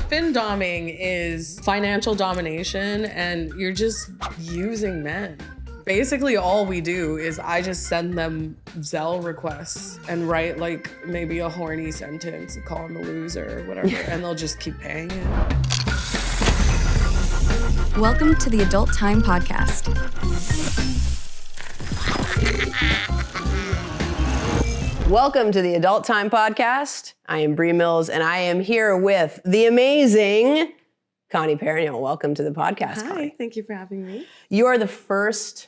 Fin doming is financial domination, and you're just using men. Basically, all we do is I just send them Zelle requests and write like maybe a horny sentence, call them a loser or whatever, and they'll just keep paying it. Welcome to the Adult Time Podcast. Welcome to the Adult Time Podcast. I am Bree Mills, and I am here with the amazing Connie PERIGNON. Welcome to the podcast, Hi, Connie. thank you for having me. You are the first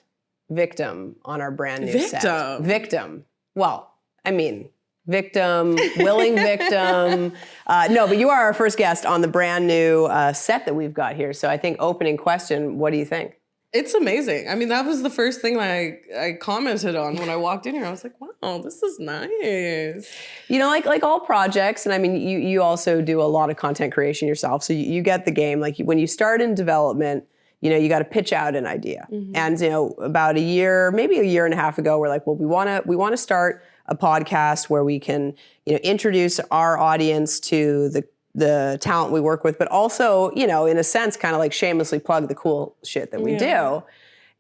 victim on our brand new set. Victim. Well, I mean, victim, willing victim. No, but you are our first guest on the brand new set that we've got here. So I think opening question, what do you think? It's amazing. I mean, that was the first thing I commented on when I walked in here. I was like, wow, this is nice. You know, like all projects, and I mean, you also do a lot of content creation yourself. So you get the game. Like when you start in development, you know, you got to pitch out an idea. Mm-hmm. And, you know, about a year, maybe a year and a half ago, we're like, well, we want to start a podcast where we can, you know, introduce our audience to the talent we work with, but also, you know, in a sense, kind of like shamelessly plug the cool shit that we do.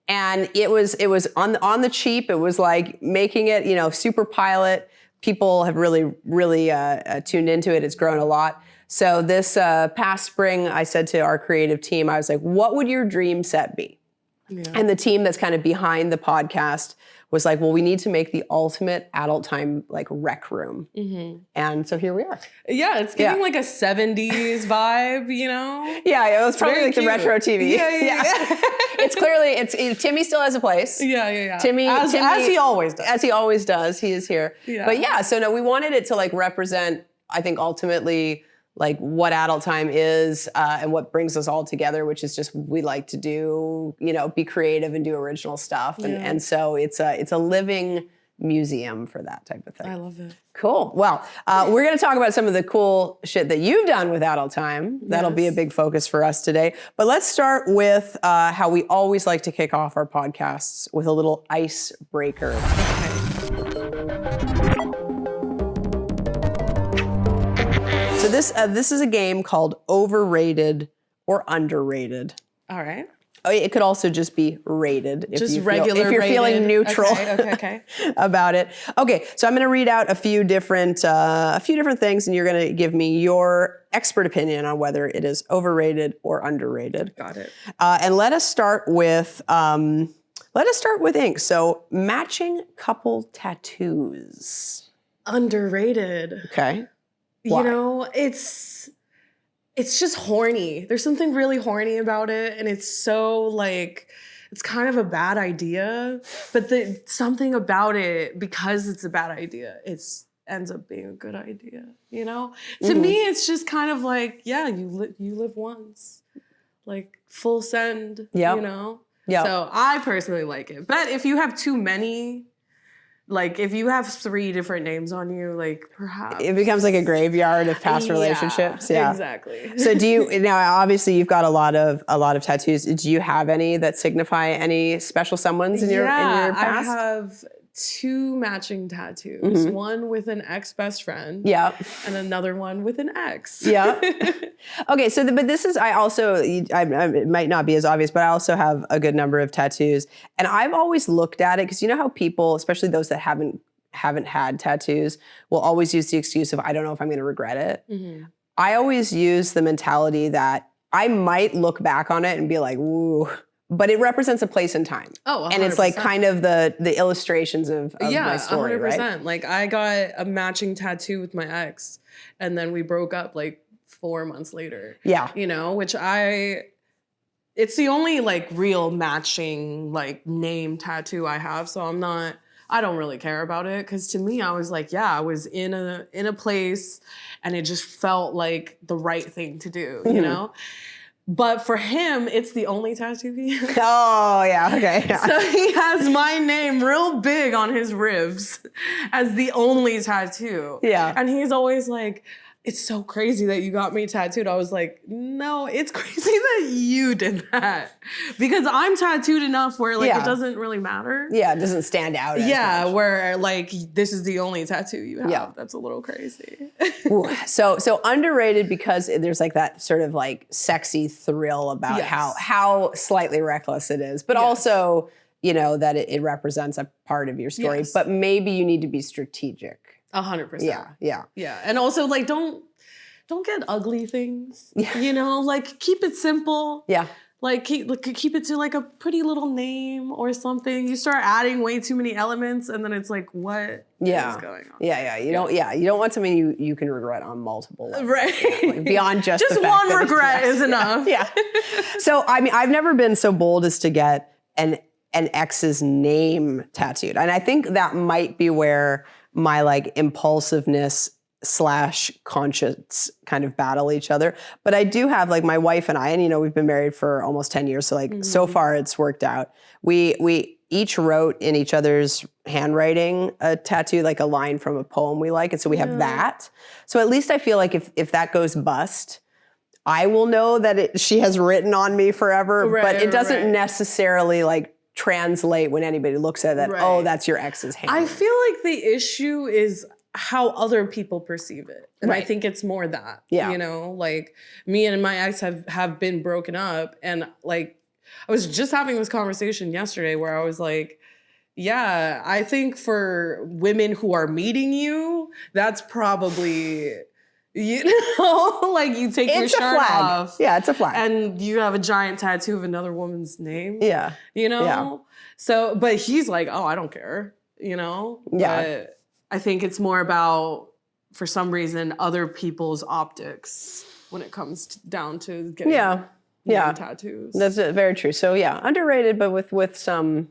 And it was on the cheap. It was like making it, you know, super pilot. People have really tuned into it. It's grown a lot. So this past spring, I said to our creative team, I was like, what would your dream set be? Yeah. And the team that's kind of behind the podcast was like, well, we need to make the ultimate adult time like rec room. Mm-hmm. And so here we are. Yeah, it's giving like a 70s vibe, you know? Yeah, it was probably like cute. The retro TV. Yeah. It's clearly, Timmy still has a place. Yeah. Timmy, as he always does. As he always does, he is here. Yeah. But yeah, so no, we wanted it to like represent, I think ultimately, like what adult time is and what brings us all together, which is just we like to do, you know, be creative and do original stuff. And so it's a living museum for that type of thing. I love it. Cool. Well, we're going to talk about some of the cool shit that you've done with adult time. That'll be a big focus for us today. But let's start with how we always like to kick off our podcasts with a little icebreaker. So this is a game called Overrated or Underrated. All right. It could also just be rated. If you're feeling neutral okay. about it. Okay, so I'm going to read out a few different things, and you're going to give me your expert opinion on whether it is overrated or underrated. Got it. And let us start with ink. So matching couple tattoos. Underrated. Okay. Why? You know, it's just horny. There's something really horny about it, and it's so like, it's kind of a bad idea, but something about it, because it's a bad idea, it ends up being a good idea, you know? Mm-hmm. To me, it's just kind of like, yeah, you live once, like full send, you know? Yeah. So I personally like it. But if you have too many, like if you have 3 different names on you, like perhaps it becomes like a graveyard of past relationships. Yeah, exactly. So do you now? Obviously, you've got a lot of tattoos. Do you have any that signify any special someones in your past? I have 2 matching tattoos. Mm-hmm. One with an ex-best friend. Yeah. And another one with an ex. Yeah. Okay. So, but this is, it might not be as obvious, but I also have a good number of tattoos. And I've always looked at it, because you know how people, especially those that haven't had tattoos, will always use the excuse of, I don't know if I'm going to regret it. Mm-hmm. I always use the mentality that I might look back on it and be like, ooh, but it represents a place and time. Oh, 100%. And it's like kind of the illustrations of my story, 100%. Right? Like I got a matching tattoo with my ex, and then we broke up like 4 months later. Yeah. You know, which it's the only like real matching like name tattoo I have. So I don't really care about it, because to me, I was like, yeah, I was in a place and it just felt like the right thing to do, you know? But for him, it's the only tattoo he has. Oh, yeah, okay. Yeah. So he has my name real big on his ribs as the only tattoo. Yeah. And he's always like, it's so crazy that you got me tattooed. I was like, no, it's crazy that you did that. Because I'm tattooed enough where like it doesn't really matter. Yeah, it doesn't stand out as much. Where like this is the only tattoo you have. Yeah. That's a little crazy. Ooh, so underrated because there's like that sort of like sexy thrill about how slightly reckless it is. But also, you know, that it represents a part of your story. Yes. But maybe you need to be strategic. 100%. Yeah. And also like don't get ugly things. You know, like keep it simple. Yeah. Like keep it to like a pretty little name or something. You start adding way too many elements and then it's like what is going on? You don't want something you can regret on multiple levels. Right. Like beyond just the fact one that regret is enough. Yeah. So I mean I've never been so bold as to get an ex's name tattooed. And I think that might be where my like impulsiveness / conscience kind of battle each other. But I do have like my wife and I, and you know, we've been married for almost 10 years. So like so far it's worked out. We each wrote in each other's handwriting a tattoo, like a line from a poem we like. And so we have that. So at least I feel like if that goes bust, I will know that she has written on me forever, but it doesn't necessarily like translate when anybody looks at that, oh, that's your ex's hand. I feel like the issue is how other people perceive it. And I think it's more that, you know, like me and my ex have been broken up. And like, I was just having this conversation yesterday where I was like, yeah, I think for women who are meeting you, that's probably, you know, like you take your shirt off. Yeah, it's a flag. And you have a giant tattoo of another woman's name. Yeah. You know? Yeah. So, but he's like, oh, I don't care, you know? Yeah. But I think it's more about, for some reason, other people's optics when it comes down to getting tattoos. That's very true. So yeah, underrated, but with some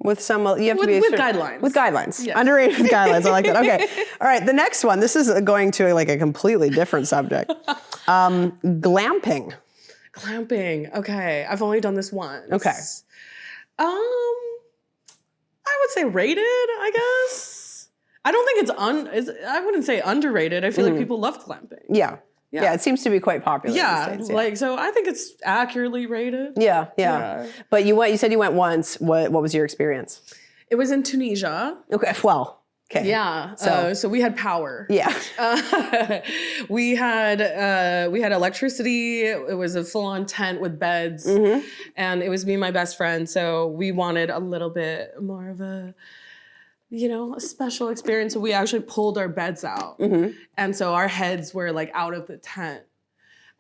you have to be with guidelines. With guidelines. Yes. Underrated with guidelines. I like that. Okay. All right. The next one. This is going to like a completely different subject. Glamping. Glamping. Okay. I've only done this once. Okay. I would say rated, I guess. I don't think I wouldn't say underrated. I feel like people love glamping. Yeah. Yeah, it seems to be quite popular in the States. Like, so I think it's accurately rated. Yeah. But you said you went once. What was your experience? It was in Tunisia. Okay, well, okay. Yeah, so we had power. Yeah. We had electricity. It was a full-on tent with beds. And it was me and my best friend, so we wanted a little bit more of a, you know, a special experience. So we actually pulled our beds out. And so our heads were like out of the tent.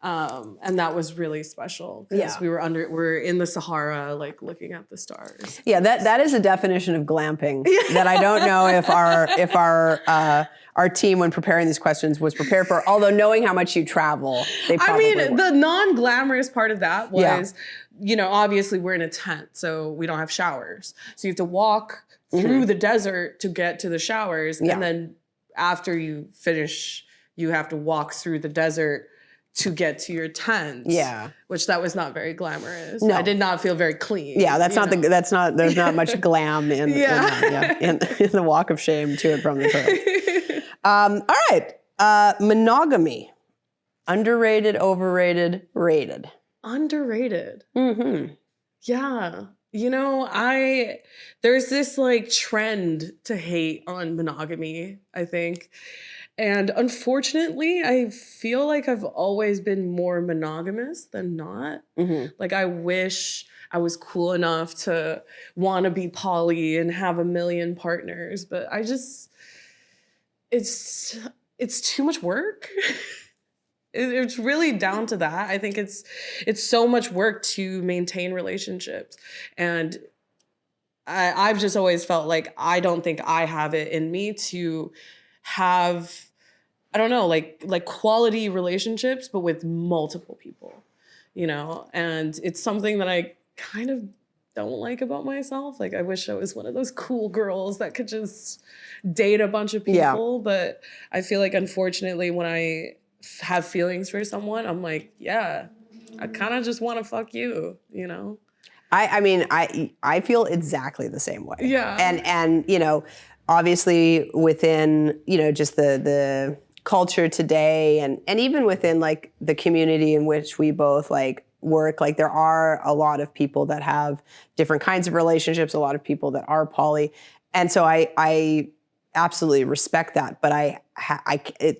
And that was really special because we're in the Sahara, like looking at the stars. Yeah, that is a definition of glamping that I don't know if our team, when preparing these questions, was prepared for. Although knowing how much you travel, they probably were. The non-glamorous part of that was, you know, obviously we're in a tent, so we don't have showers. So you have to walk through the desert to get to the showers. And then after you finish, you have to walk through the desert to get to your tent. Yeah. Which that was not very glamorous. No. I did not feel very clean. Yeah, there's not much glam in the walk of shame to and from the toilet. All right. Monogamy. Underrated, overrated, rated. Underrated. Yeah. You know, there's this like trend to hate on monogamy, I think. And unfortunately, I feel like I've always been more monogamous than not. Like I wish I was cool enough to want to be poly and have a million partners, but it's too much work. It's really down to that. I think it's so much work to maintain relationships. And I've just always felt like I don't think I have it in me to have, I don't know, like quality relationships, but with multiple people, you know? And it's something that I kind of don't like about myself. Like I wish I was one of those cool girls that could just date a bunch of people. But I feel like unfortunately when I have feelings for someone, I'm like, yeah, I kind of just want to fuck you, you know? I mean, I feel exactly the same way. Yeah. And you know, obviously within, you know, just the culture today, and even within like the community in which we both like work, like there are a lot of people that have different kinds of relationships, a lot of people that are poly, and so I absolutely respect that. But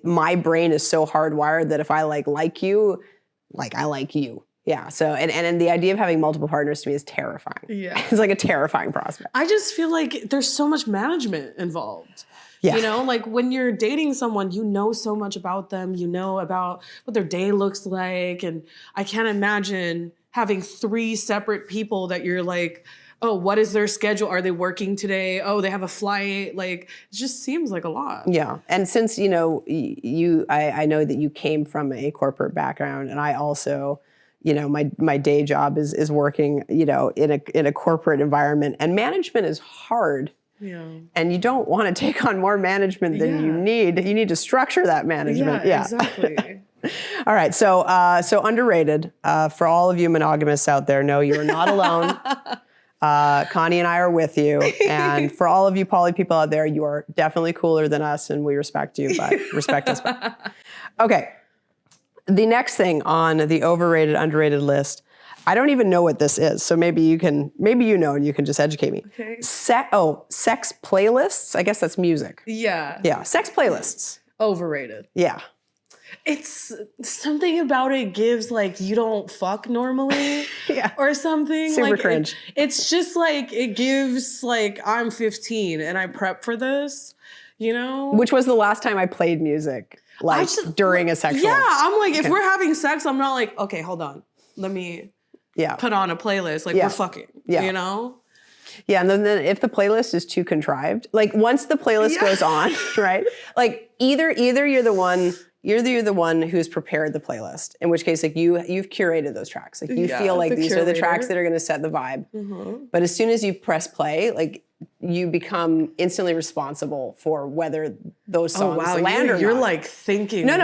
my brain is so hardwired that if I like you, like I like you. Yeah. So and the idea of having multiple partners to me is terrifying. Yeah. It's like a terrifying prospect. I just feel like there's so much management involved. Yeah. You know, like when you're dating someone, you know so much about them, you know about what their day looks like. And I can't imagine having 3 separate people that you're like, oh, what is their schedule? Are they working today? Oh, they have a flight. Like, it just seems like a lot. Yeah. And since, you know, I know that you came from a corporate background, and I also, you know, my day job is working, you know, in a corporate environment, and management is hard. Yeah. And you don't want to take on more management than you need. You need to structure that management. Yeah. Exactly. All right. So underrated. For all of you monogamists out there, no, you are not alone. Connie and I are with you. And for all of you poly people out there, you are definitely cooler than us, and we respect you, but respect us back. Okay. The next thing on the overrated, underrated list, I don't even know what this is. So maybe you know, and you can just educate me. Okay. Sex playlists. I guess that's music. Yeah. Yeah. Sex playlists. Overrated. Yeah. It's something about it gives like you don't fuck normally Yeah. or something. Super like cringe. It's just like it gives like I'm 15 and I prep for this, you know? Which was the last time I played music, like during a sexual. Yeah, I'm like, if we're having sex, I'm not like, okay, hold on. Let me put on a playlist. Like we're fucking, you know? Yeah, and then if the playlist is too contrived, like once the playlist goes on, right? Like either you're the one who's prepared the playlist, in which case like you've curated those tracks. Like you feel like these are the tracks that are going to set the vibe. Mm-hmm. But as soon as you press play, like you become instantly responsible for whether those songs land or not. You're like thinking. But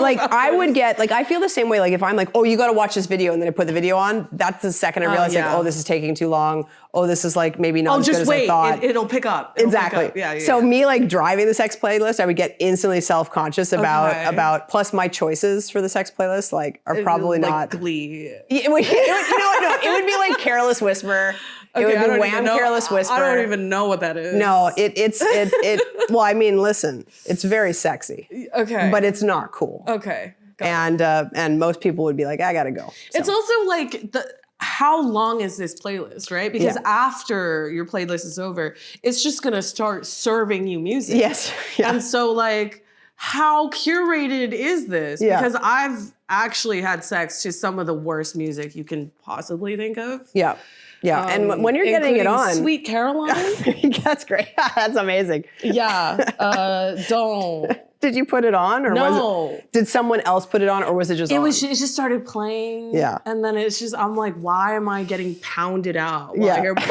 like I would get like I feel the same way. Like if I'm like, oh, you got to watch this video, and then I put the video on. That's the second I realize like, oh, this is taking too long. Oh, this is like maybe not as good as I thought. It'll pick up. Exactly. Pick up. Yeah. So me like driving the sex playlist, I would get instantly self-conscious about. Plus my choices for the sex playlist like are probably like not Glee. It would be like Careless Whisper. It would be Wham! Careless Whisper. I don't even know what that is. No, it's well, I mean, listen, it's very sexy. Okay. But it's not cool. Okay. And most people would be like, I gotta go. So. It's also like how long is this playlist, right? Because after your playlist is over, it's just gonna start serving you music. Yes. Yeah. And so like, how curated is this? Yeah. Because I've actually had sex to some of the worst music you can possibly think of. Yeah. Yeah, and when you're getting it on, Sweet Caroline. That's great. That's amazing. Yeah. Don't. Did you put it on, or did someone else put it on, or was it just? It just started playing. Yeah. And then it's just I'm like, why am I getting pounded out? While I hear ba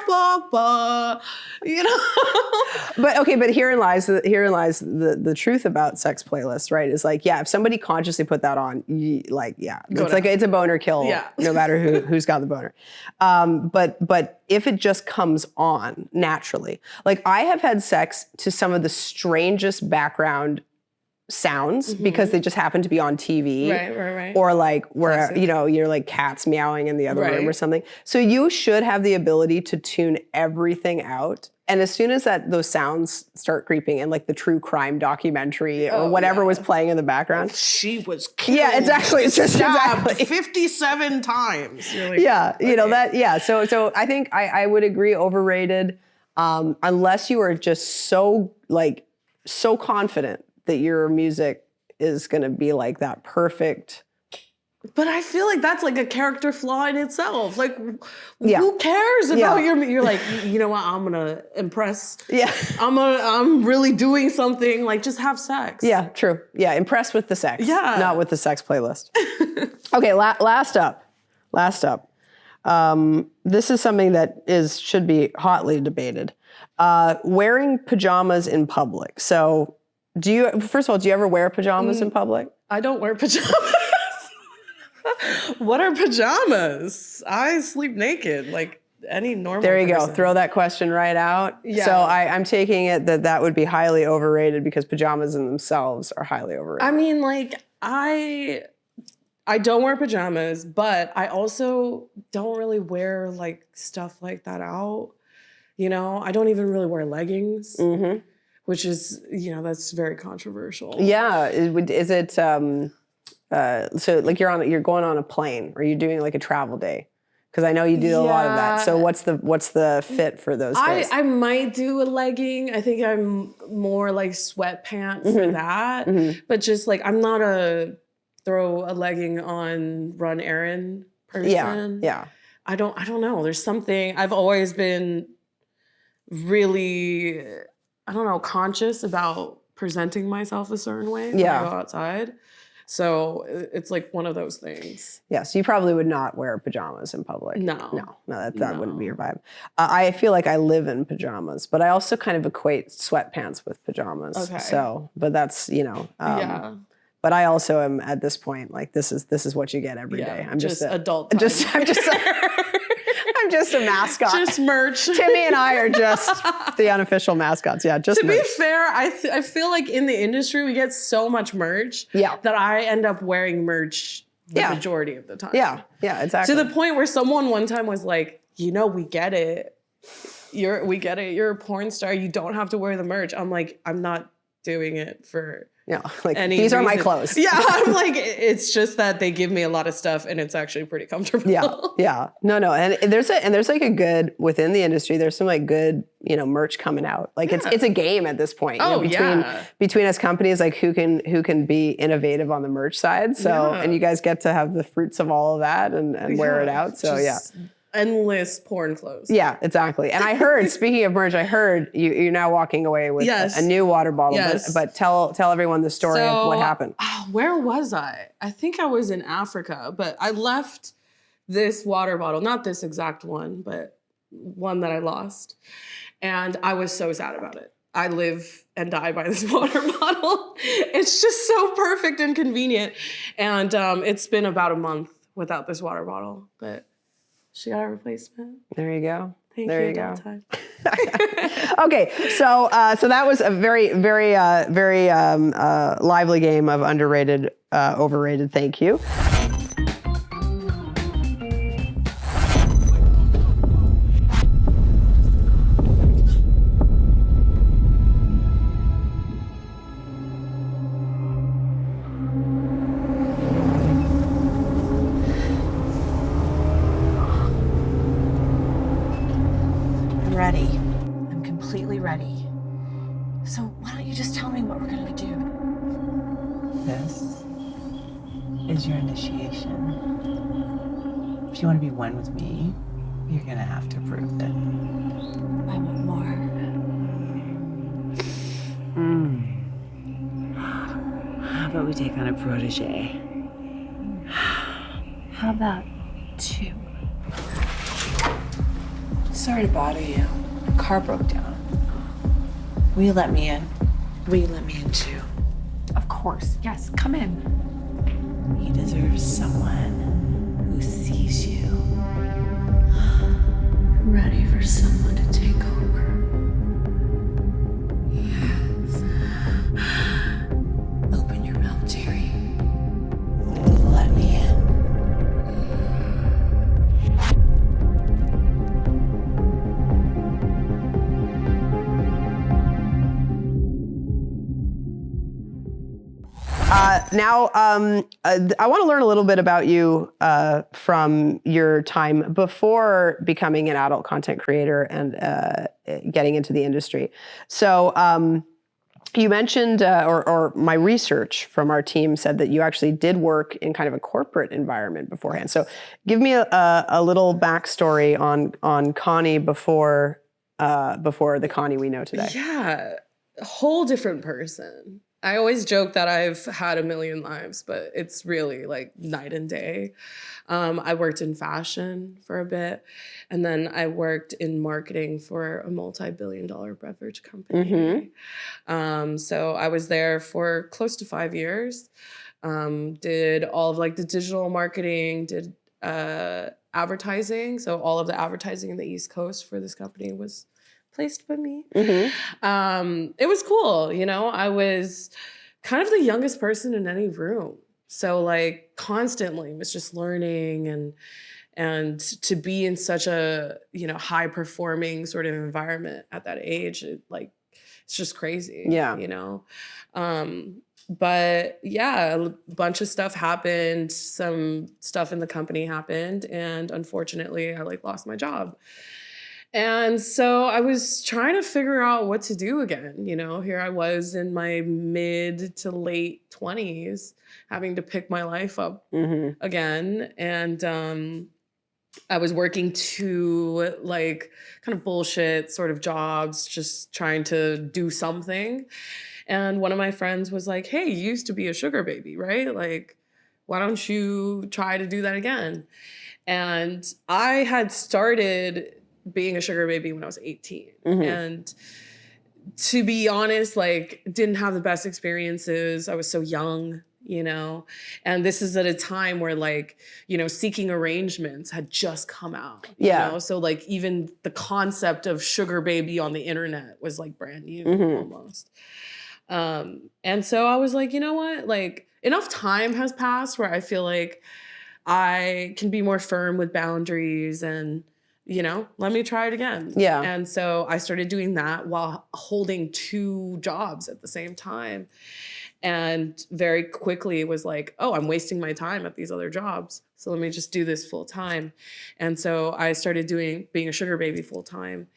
ba ba, you know. But herein lies the truth about sex playlists, right? Is like, if somebody consciously put that on, it's a boner kill. Yeah. No matter who's got the boner. But if it just comes on naturally, like I have had sex to some of the strangest background sounds because they just happen to be on TV. Right. Or like where, Classic. You're like cats meowing in the other room or something. So you should have the ability to tune everything out. And as soon as those sounds start creeping and like the true crime documentary or whatever was playing in the background. She was killed. Yeah, exactly. It's just stabbed 57 times. You're like, So I think I would agree overrated unless you are just so confident that your music is going to be like that perfect. But I feel like that's like a character flaw in itself. Like, who cares about you're like, you know what? I'm gonna impress. Yeah. I'm really doing something. Like, just have sex. Yeah, true. Yeah, impress with the sex. Yeah. Not with the sex playlist. Okay, last up. This is something that should be hotly debated. Wearing pajamas in public. So first of all, do you ever wear pajamas in public? I don't wear pajamas. What are pajamas? I sleep naked. Like, any normal There you go. person. Throw that question right out. Yeah. So I'm taking it that would be highly overrated because pajamas in themselves are highly overrated. I mean, like, I don't wear pajamas, but I also don't really wear like stuff like that out. You know, I don't even really wear leggings, which is, you know, that's very controversial. Yeah. Is it so like you're going on a plane or you're doing like a travel day? Because I know you do a lot of that. So what's the fit for those days? I might do a legging. I think I'm more like sweatpants for that. But just like, I'm not a throw a legging on, run errand person. Yeah. I don't know. There's something, I've always been really, I don't know, conscious about presenting myself a certain way when I go outside. So it's like one of those things. Yeah, so you probably would not wear pajamas in public. No, that wouldn't be your vibe. I feel like I live in pajamas, but I also kind of equate sweatpants with pajamas. Okay. So, but that's, you know, yeah. But I also am at this point like this is what you get every day. I'm just adult. I'm just a mascot. Just merch. Timmy and I are just the unofficial mascots. Yeah, just to merch. be fair, I feel like in the industry we get so much merch that I end up wearing merch the majority of the time. Yeah, exactly. To the point where someone one time was like, you know, we get it. We get it. You're a porn star. You don't have to wear the merch. I'm like, I'm not doing it for like any these are my reason. clothes. Yeah, I'm like, it's just that they give me a lot of stuff and it's actually pretty comfortable. Yeah. No. And there's like a good within the industry, there's some like good, you know, merch coming out. Like it's a game at this point. Oh, you know, between us companies, like who can be innovative on the merch side. So and you guys get to have the fruits of all of that and wear it out. So endless porn clothes. Yeah, exactly. And I heard, speaking of merch, I heard you're now walking away with a new water bottle. But tell everyone the story of what happened. Where was I? I think I was in Africa, but I left this water bottle, not this exact one, but one that I lost. And I was so sad about it. I live and die by this water bottle. It's just so perfect and convenient. And it's been about a month without this water bottle, but she got a replacement. There you go. Thank there you. Go. Okay, so that was a very lively game of underrated, overrated. Thank you. Ready. I'm completely ready. So why don't you just tell me what we're gonna do? This is your initiation. If you want to be one with me, you're gonna have to prove it. I want more. How about we take on a protege? How about 2? Sorry to bother you. My car broke down. Will you let me in? Will you let me in too? Of course. Yes, come in. He deserves someone who sees you. I'm ready for someone to take over. Yes. Open your mouth, Jerry. Let me in. Now, I want to learn a little bit about you from your time before becoming an adult content creator and getting into the industry. So you mentioned, or my research from our team said that you actually did work in kind of a corporate environment beforehand. So give me a little backstory on Connie before the Connie we know today. Yeah, a whole different person. I always joke that I've had a million lives, but it's really like night and day. I worked in fashion for a bit, and then I worked in marketing for a multi-billion-dollar beverage company. So I was there for close to 5 years. Did all of like the digital marketing, did advertising. So all of the advertising in the East Coast for this company was placed by me. It was cool. You know, I was kind of the youngest person in any room. So like constantly was just learning and to be in such a, you know, high performing sort of environment at that age, it's just crazy. Yeah. You know? But yeah, a bunch of stuff happened. Some stuff in the company happened. And unfortunately, I like lost my job. And so I was trying to figure out what to do again. You know, here I was in my mid to late 20s, having to pick my life up again. And I was working two like kind of bullshit sort of jobs, just trying to do something. And one of my friends was like, hey, you used to be a sugar baby, right? Like, why don't you try to do that again? And I had started being a sugar baby when I was 18. And to be honest, like, didn't have the best experiences. I was so young, you know? And this is at a time where, like, you know, seeking arrangements had just come out. You know? So, like, even the concept of sugar baby on the internet was, like, brand new almost. And so I was like, you know what? Like, enough time has passed where I feel like I can be more firm with boundaries and, you know, let me try it again. Yeah. And so I started doing that while holding two jobs at the same time. And very quickly was like, oh, I'm wasting my time at these other jobs. So let me just do this full time. And so I started being a sugar baby full time.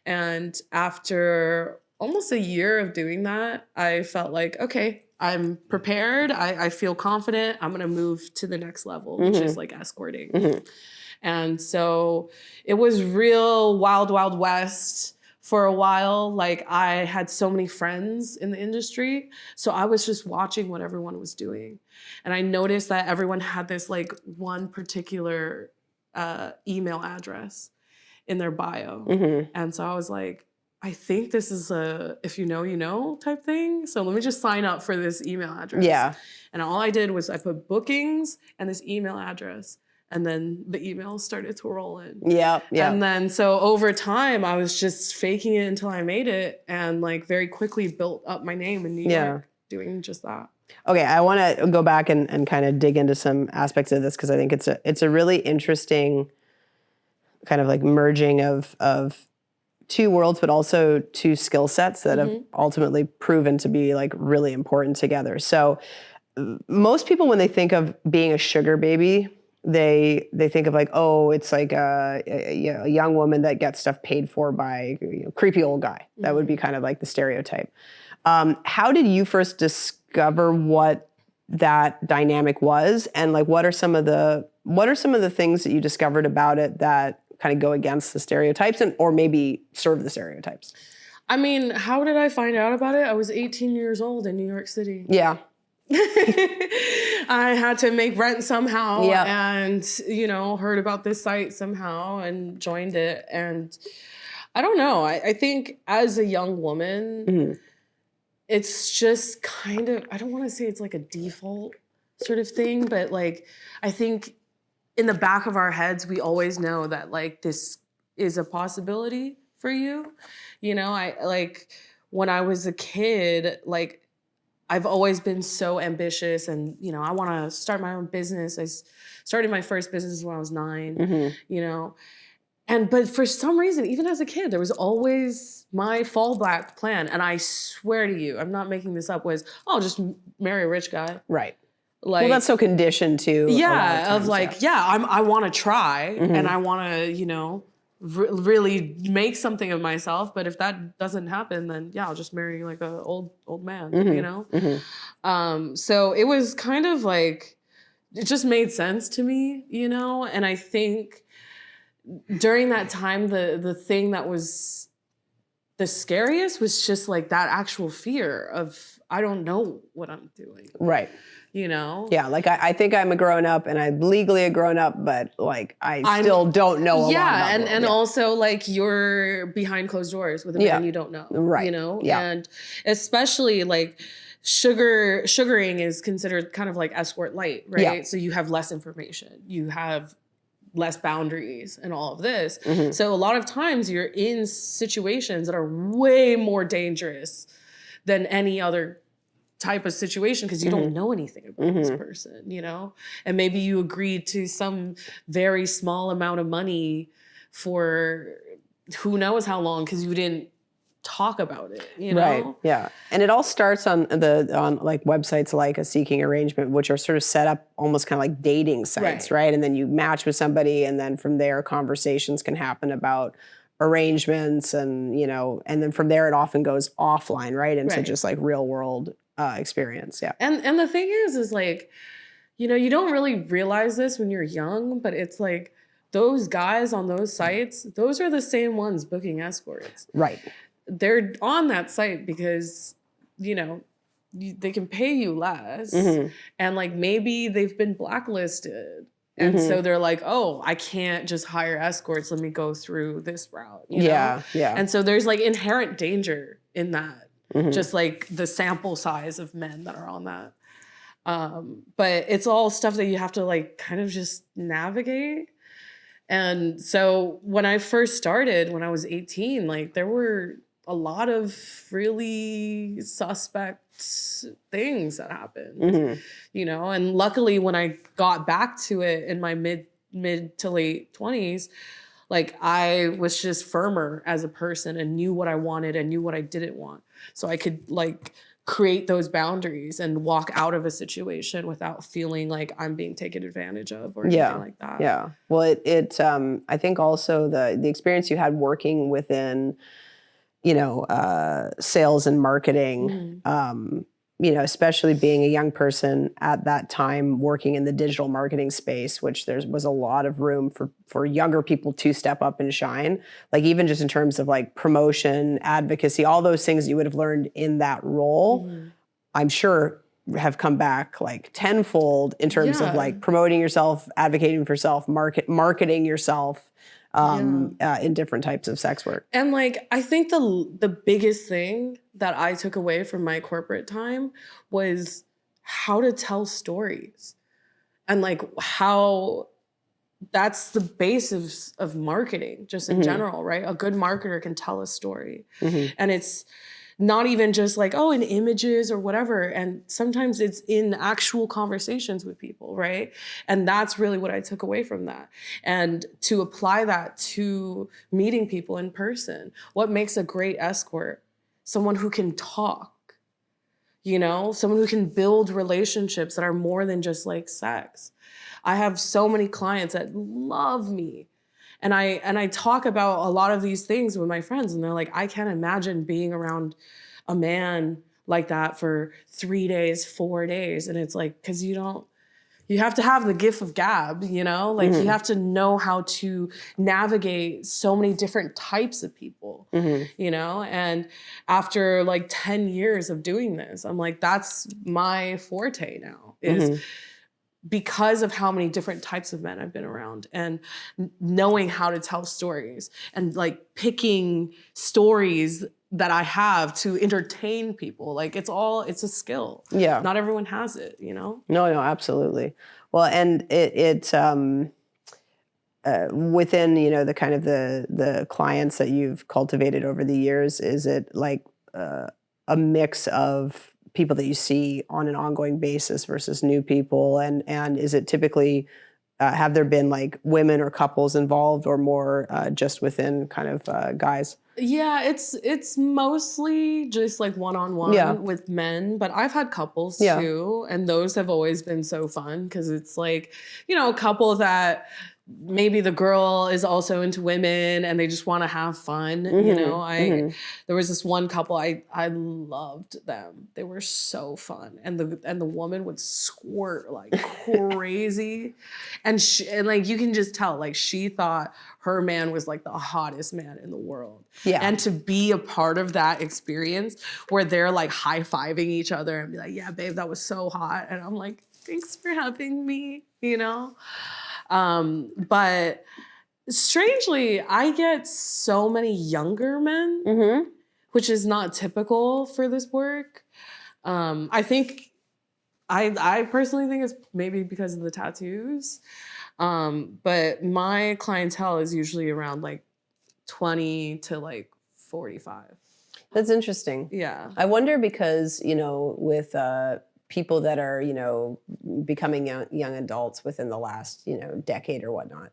And after almost a year of doing that, I felt like, okay, I'm prepared. I feel confident. I'm going to move to the next level, which is like escorting. And so it was real wild, wild west for a while. Like, I had so many friends in the industry. So I was just watching what everyone was doing. And I noticed that everyone had this like one particular email address in their bio. And so I was like, I think this is a if you know, you know type thing. So let me just sign up for this email address. Yeah. And all I did was I put bookings and this email address. And then the emails started to roll in. Yeah. And then so over time, I was just faking it until I made it and like very quickly built up my name in New York doing just that. Okay, I want to go back and kind of dig into some aspects of this because I think it's a really interesting kind of like merging of two worlds, but also two skill sets that have ultimately proven to be like really important together. So most people, when they think of being a sugar baby, they think of like, oh, it's like a young woman that gets stuff paid for by a creepy old guy. That would be kind of like the stereotype. How did you first discover what that dynamic was, and like what are some of the things that you discovered about it that kind of go against the stereotypes or maybe serve the stereotypes? I mean, how did I find out about it? I was 18 years old in New York City. Yeah. I had to make rent somehow and, you know, heard about this site somehow and joined it. And I don't know. I think as a young woman, it's just kind of, I don't want to say it's like a default sort of thing, but like, I think in the back of our heads, we always know that like this is a possibility for you. You know, I like when I was a kid, like I've always been so ambitious and, you know, I want to start my own business. I started my first business when I was 9, you know, but for some reason, even as a kid, there was always my fallback plan. And I swear to you, I'm not making this up, was, oh, just marry a rich guy. Right. Like, well, that's so conditioned to. Yeah, of like, I want to try and I want to, you know, really make something of myself. But if that doesn't happen, then I'll just marry like a old man, you know? So it was kind of like, it just made sense to me, you know? And I think during that time, the thing that was the scariest was just like that actual fear of, I don't know what I'm doing. Right. You know? Yeah, like I think I'm a grown up and I'm legally a grown up, but like I still don't know a lot about the world. And also like you're behind closed doors with a man you don't know. Right. You know? Yeah. And especially like sugaring is considered kind of like escort light, right? Yeah. So you have less information. You have less boundaries and all of this. So a lot of times you're in situations that are way more dangerous than any other type of situation because you don't know anything about this person, you know? And maybe you agreed to some very small amount of money for who knows how long because you didn't talk about it, you know? Right. Yeah. And it all starts on like websites like a seeking arrangement, which are sort of set up almost kind of like dating sites, right? And then you match with somebody, and then from there conversations can happen about arrangements, and you know, and then from there it often goes offline, right? Into just like real world experience. Yeah. And the thing is like, you know, you don't really realize this when you're young, but it's like those guys on those sites, those are the same ones booking escorts. Right. They're on that site because, you know, they can pay you less. And like maybe they've been blacklisted. And so they're like, oh, I can't just hire escorts. Let me go through this route. You know? Yeah. And so there's like inherent danger in that. Just like the sample size of men that are on that. But it's all stuff that you have to like kind of just navigate. And so when I first started, when I was 18, like there were a lot of really suspect things that happened, you know? And luckily when I got back to it in my mid to late 20s, like I was just firmer as a person and knew what I wanted and knew what I didn't want. So I could like create those boundaries and walk out of a situation without feeling like I'm being taken advantage of or anything like that. Yeah. Well, I think also the experience you had working within, you know, sales and marketing, you know, especially being a young person at that time working in the digital marketing space, which there was a lot of room for younger people to step up and shine. Like even just in terms of like promotion, advocacy, all those things you would have learned in that role, I'm sure have come back like tenfold in terms of like promoting yourself, advocating for yourself, marketing yourself. In different types of sex work. And like, I think the biggest thing that I took away from my corporate time was how to tell stories. And like how that's the basis of marketing just in general, right? A good marketer can tell a story. And it's not even just like, oh, in images or whatever. And sometimes it's in actual conversations with people, right? And that's really what I took away from that. And to apply that to meeting people in person. What makes a great escort? Someone who can talk, you know? Someone who can build relationships that are more than just like sex. I have so many clients that love me. And I talk about a lot of these things with my friends, and they're like, I can't imagine being around a man like that for 3 days, 4 days. And it's like, because you have to have the gift of gab, you know? Like you have to know how to navigate so many different types of people, you know? And after like 10 years of doing this, I'm like, that's my forte now is because of how many different types of men I've been around and knowing how to tell stories and like picking stories that I have to entertain people. Like it's a skill. Yeah. Not everyone has it, you know? No, absolutely. Well, and it within, you know, the kind of the clients that you've cultivated over the years, is it like a mix of people that you see on an ongoing basis versus new people? And is it typically, have there been like women or couples involved, or more just within kind of guys? Yeah, it's mostly just like one-on-one with men, but I've had couples too. And those have always been so fun because it's like, you know, a couple that maybe the girl is also into women and they just want to have fun. You know, there was this one couple, I loved them. They were so fun. And the woman would squirt like crazy. And like, you can just tell, like she thought her man was like the hottest man in the world. Yeah. And to be a part of that experience where they're like high-fiving each other and be like, yeah, babe, that was so hot. And I'm like, thanks for having me, you know? But strangely, I get so many younger men, which is not typical for this work. I think I personally think it's maybe because of the tattoos. But my clientele is usually around like 20 to like 45. That's interesting. Yeah. I wonder because, with people that are, becoming young adults within the last, decade or whatnot,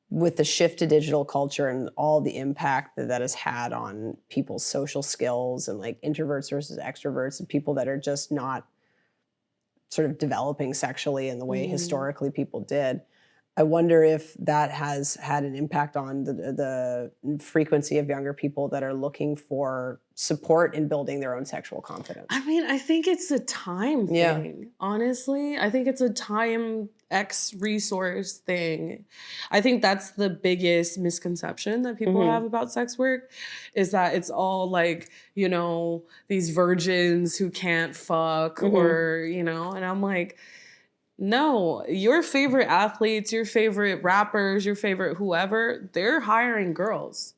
with the shift to digital culture and all the impact that has had on people's social skills and like introverts versus extroverts and people that are just not sort of developing sexually in the way historically people did. I wonder if that has had an impact on the frequency of younger people that are looking for support in building their own sexual confidence. I mean, I think it's a time thing, honestly. I think it's a time X resource thing. I think that's the biggest misconception that people have about sex work is that it's all like, these virgins who can't fuck or, and I'm like, no, your favorite athletes, your favorite rappers, your favorite whoever, they're hiring girls.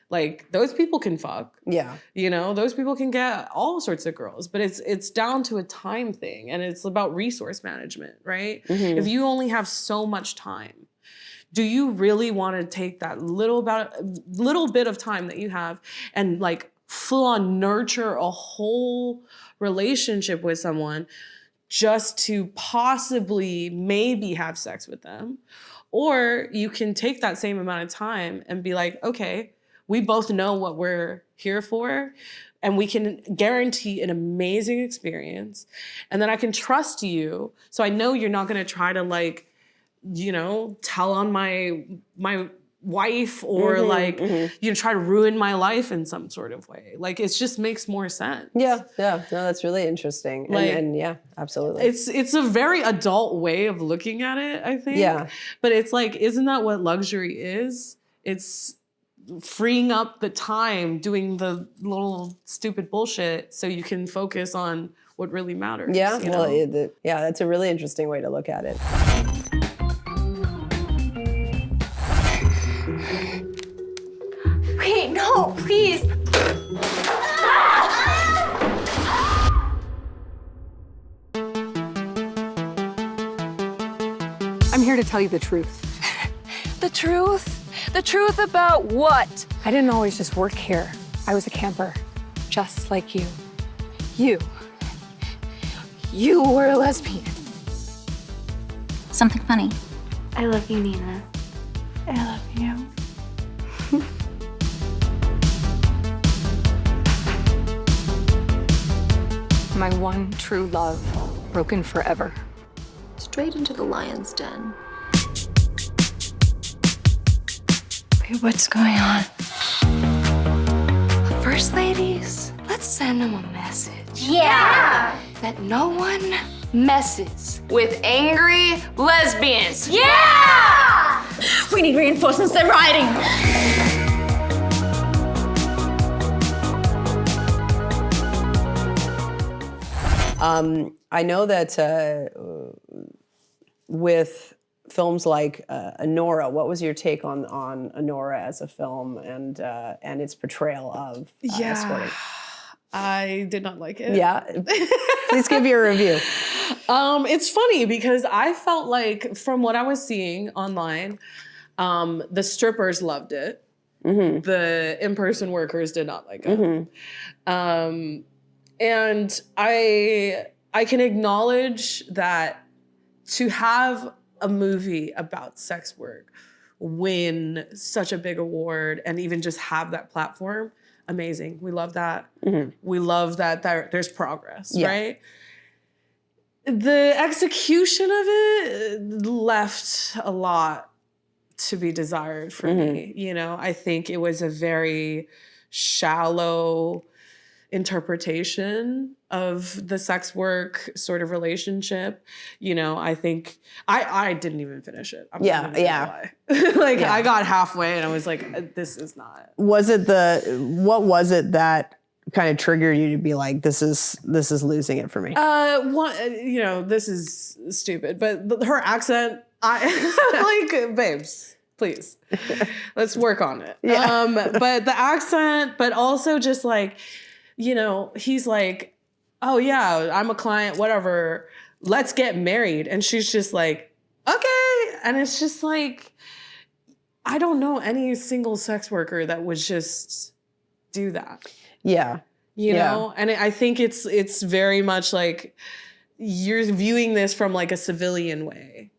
Like, those people can fuck. Yeah. Those people can get all sorts of girls, but it's down to a time thing and it's about resource management, right? If you only have so much time, do you really want to take that little bit of time that you have and like full on nurture a whole relationship with someone just to possibly maybe have sex with them? Or you can take that same amount of time and be like, okay, we both know what we're here for, and we can guarantee an amazing experience. And then I can trust you. So I know you're not going to try to like, tell on my wife or try to ruin my life in some sort of way. Like, it just makes more sense. Yeah. No, that's really interesting. And yeah, absolutely. It's a very adult way of looking at it, I think. Yeah. But it's like, isn't that what luxury is? It's freeing up the time doing the little stupid bullshit so you can focus on what really matters. Yeah, that's a really interesting way to look at it. Wait, no, please. I'm here to tell you the truth. The truth? The truth about what? I didn't always just work here. I was a camper, just like you. You were a lesbian. Something funny. I love you, Nina. I love you. My one true love, broken forever. Straight into the lion's den. Wait, what's going on? First ladies, let's send them a message. Yeah! That no one messes with angry lesbians. Yeah! We need reinforcements, they're riding. I know that with films like Honora, what was your take on Honora as a film and its portrayal of escorting? I did not like it. Yeah, please give your review. It's funny because I felt like from what I was seeing online, the strippers loved it. The in-person workers did not like it. And I can acknowledge that to have a movie about sex work win such a big award and even just have that platform, amazing. We love that. We love that there's progress, right? The execution of it left a lot to be desired for me. I think it was a very shallow interpretation of the sex work sort of relationship. I think I didn't even finish it. I'm not gonna lie. I got halfway and I was like, this is not. What was it that kind of triggered you to be like, this is losing it for me? This is stupid, but her accent, I like, babes, please, let's work on it. But the accent, but also just like, he's like, oh yeah, I'm a client, whatever, let's get married. And she's just like, okay. And it's just like, I don't know any single sex worker that would just do that. Yeah. You know? And I think it's very much like you're viewing this from like a civilian way,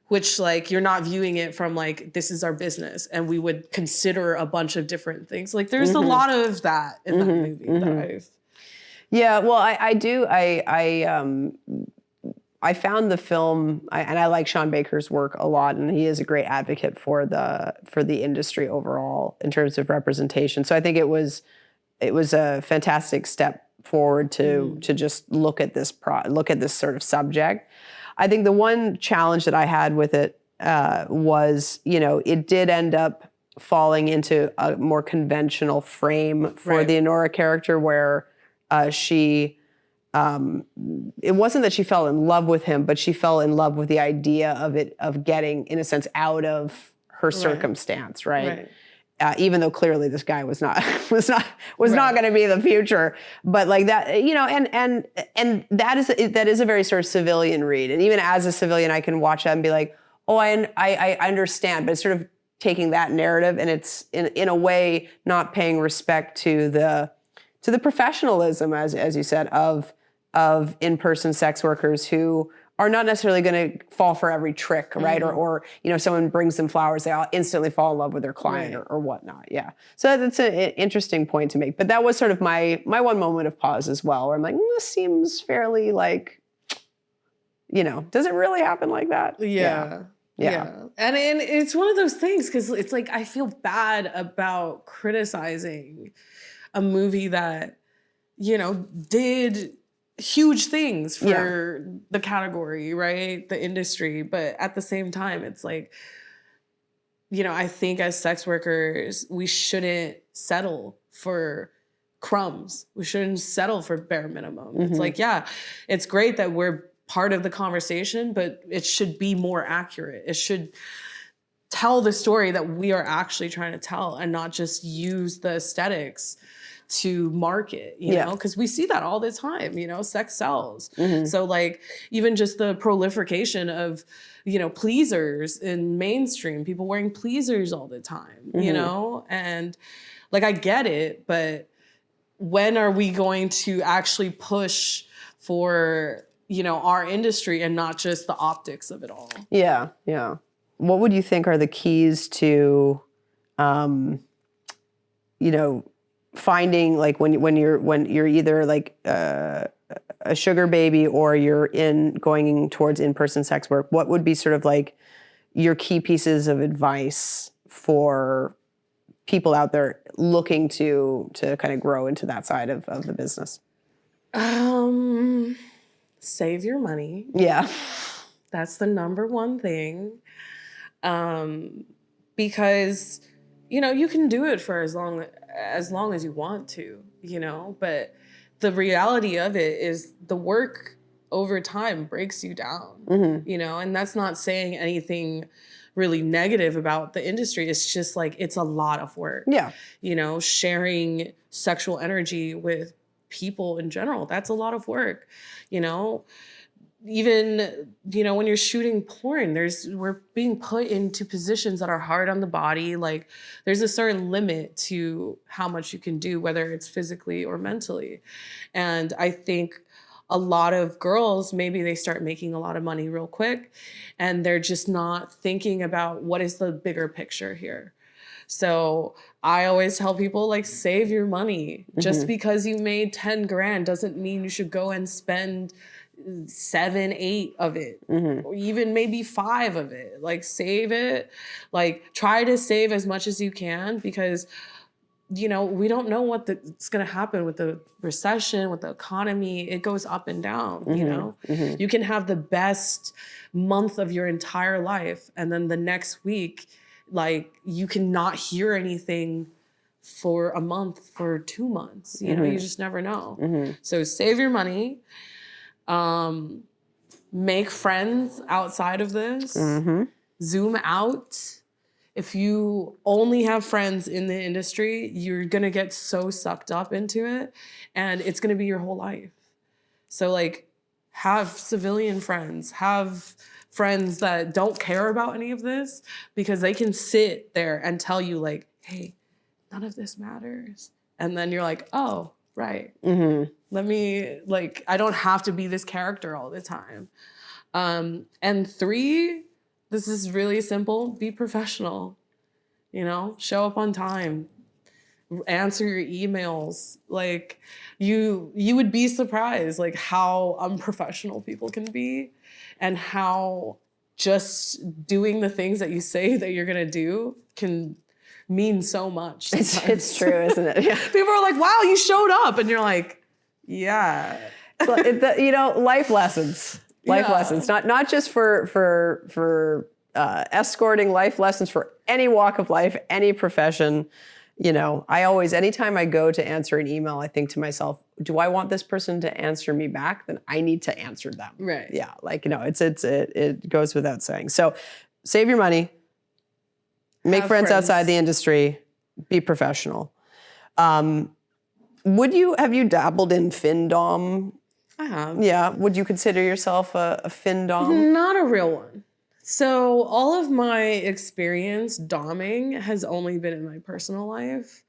which like you're not viewing it from like, this is our business and we would consider a bunch of different things. Like there's a lot of that in that movie that Yeah, well, I found the film, and I like Sean Baker's work a lot, and he is a great advocate for the industry overall in terms of representation. So I think it was a fantastic step forward to just look at this sort of subject. I think the one challenge that I had with it was, it did end up falling into a more conventional frame for the Honora character, where she. It wasn't that she fell in love with him, but she fell in love with the idea of getting, in a sense, out of her circumstance, right? Even though clearly this guy was not going to be the future, but like that, and that is a very sort of civilian read. And even as a civilian, I can watch that and be like, oh, I understand, but it's sort of taking that narrative and it's in a way not paying respect to the professionalism, as you said, of in-person sex workers who are not necessarily going to fall for every trick, right? Or someone brings them flowers, they all instantly fall in love with their client or whatnot. Yeah. So that's an interesting point to make. But that was sort of my one moment of pause as well, where I'm like, this seems fairly like, does it really happen like that? Yeah. And it's one of those things, because it's like, I feel bad about criticizing a movie that, did huge things for the category, right? The industry. But at the same time, it's like, I think as sex workers, we shouldn't settle for crumbs. We shouldn't settle for bare minimum. It's like, it's great that we're part of the conversation, but it should be more accurate. It should tell the story that we are actually trying to tell and not just use the aesthetics to market, you know, because we see that all the time, sex sells. So like even just the proliferation of, pleasers in mainstream, people wearing pleasers all the time, and like, I get it, but when are we going to actually push for, our industry and not just the optics of it all? Yeah. What would you think are the keys to, finding, like when you're either like a sugar baby or you're going towards in-person sex work, what would be sort of like your key pieces of advice for people out there looking to kind of grow into that side of the business? Save your money. Yeah. That's the number one thing. Because, you can do it for as long as you want to, but the reality of it is the work over time breaks you down, and that's not saying anything really negative about the industry. It's just like, it's a lot of work. Yeah. Sharing sexual energy with people in general, that's a lot of work, even, when you're shooting porn, we're being put into positions that are hard on the body. Like there's a certain limit to how much you can do, whether it's physically or mentally. And I think a lot of girls, maybe they start making a lot of money real quick and they're just not thinking about what is the bigger picture here. So I always tell people, like, save your money. Just because you made 10 grand doesn't mean you should go and spend 7, 8 of it, or even maybe 5 of it. Like, save it. Like, try to save as much as you can, because we don't know what's going to happen with the recession, with the economy. It goes up and down. You can have the best month of your entire life, and then the next week, like, you cannot hear anything for a month, for 2 months. You just never know. So save your money. Make friends outside of this. Zoom out. If you only have friends in the industry, you're going to get so sucked up into it, and it's going to be your whole life. So like have civilian friends, have friends that don't care about any of this, because they can sit there and tell you like, hey, none of this matters. And then you're like, oh, right. Let me, like, I don't have to be this character all the time. And 3, this is really simple, be professional, you know, show up on time, answer your emails. Like you would be surprised like how unprofessional people can be and how just doing the things that you say that you're gonna do can mean so much. It's true, isn't it? Yeah. People are like, wow, you showed up. And you're like, yeah. So you know, life lessons. Life lessons, not just for escorting, life lessons for any walk of life, any profession. You know, I always, anytime I go to answer an email, I think to myself, do I want this person to answer me back? Then I need to answer them. Right. Yeah. Like, you know, it goes without saying. So save your money, make friends outside the industry, be professional. Have you dabbled in FinDom? I have. Yeah. Would you consider yourself a FinDom? Not a real one. So all of my experience doming has only been in my personal life.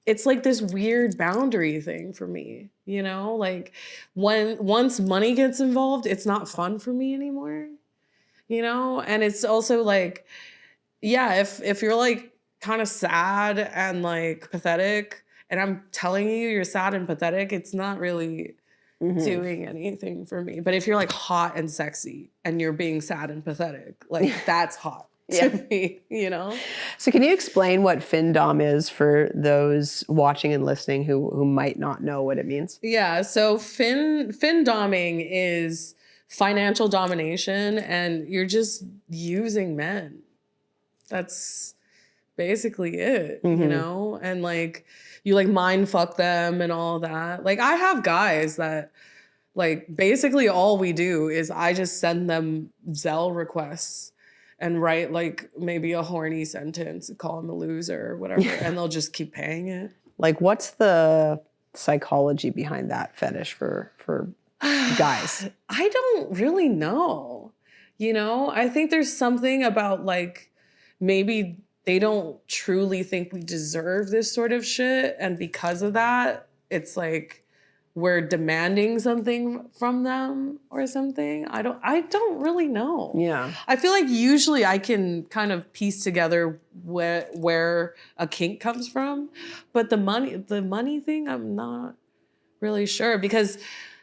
It's like this weird boundary thing for me, you know? Like once money gets involved, it's not fun for me anymore, you know? And it's also like, yeah, if you're like kind of sad and like pathetic, and I'm telling you you're sad and pathetic, it's not really doing anything for me. But if you're like hot and sexy and you're being sad and pathetic, like that's hot to me, you know? So can you explain what FinDom is for those watching and listening who might not know what it means? Yeah, so FinDoming is financial domination, and you're just using men. That's basically it, you know? And like you like mind fuck them and all that. Like I have guys that like basically all we do is I just send them Zelle requests and write like maybe a horny sentence, call them a loser or whatever, and they'll just keep paying it. Like what's the psychology behind that fetish for guys? I don't really know. You know, I think there's something about like maybe they don't truly think we deserve this sort of shit. And because of that, it's like we're demanding something from them or something. I don't really know. Yeah. I feel like usually I can kind of piece together where a kink comes from. But the money thing, I'm not really sure, because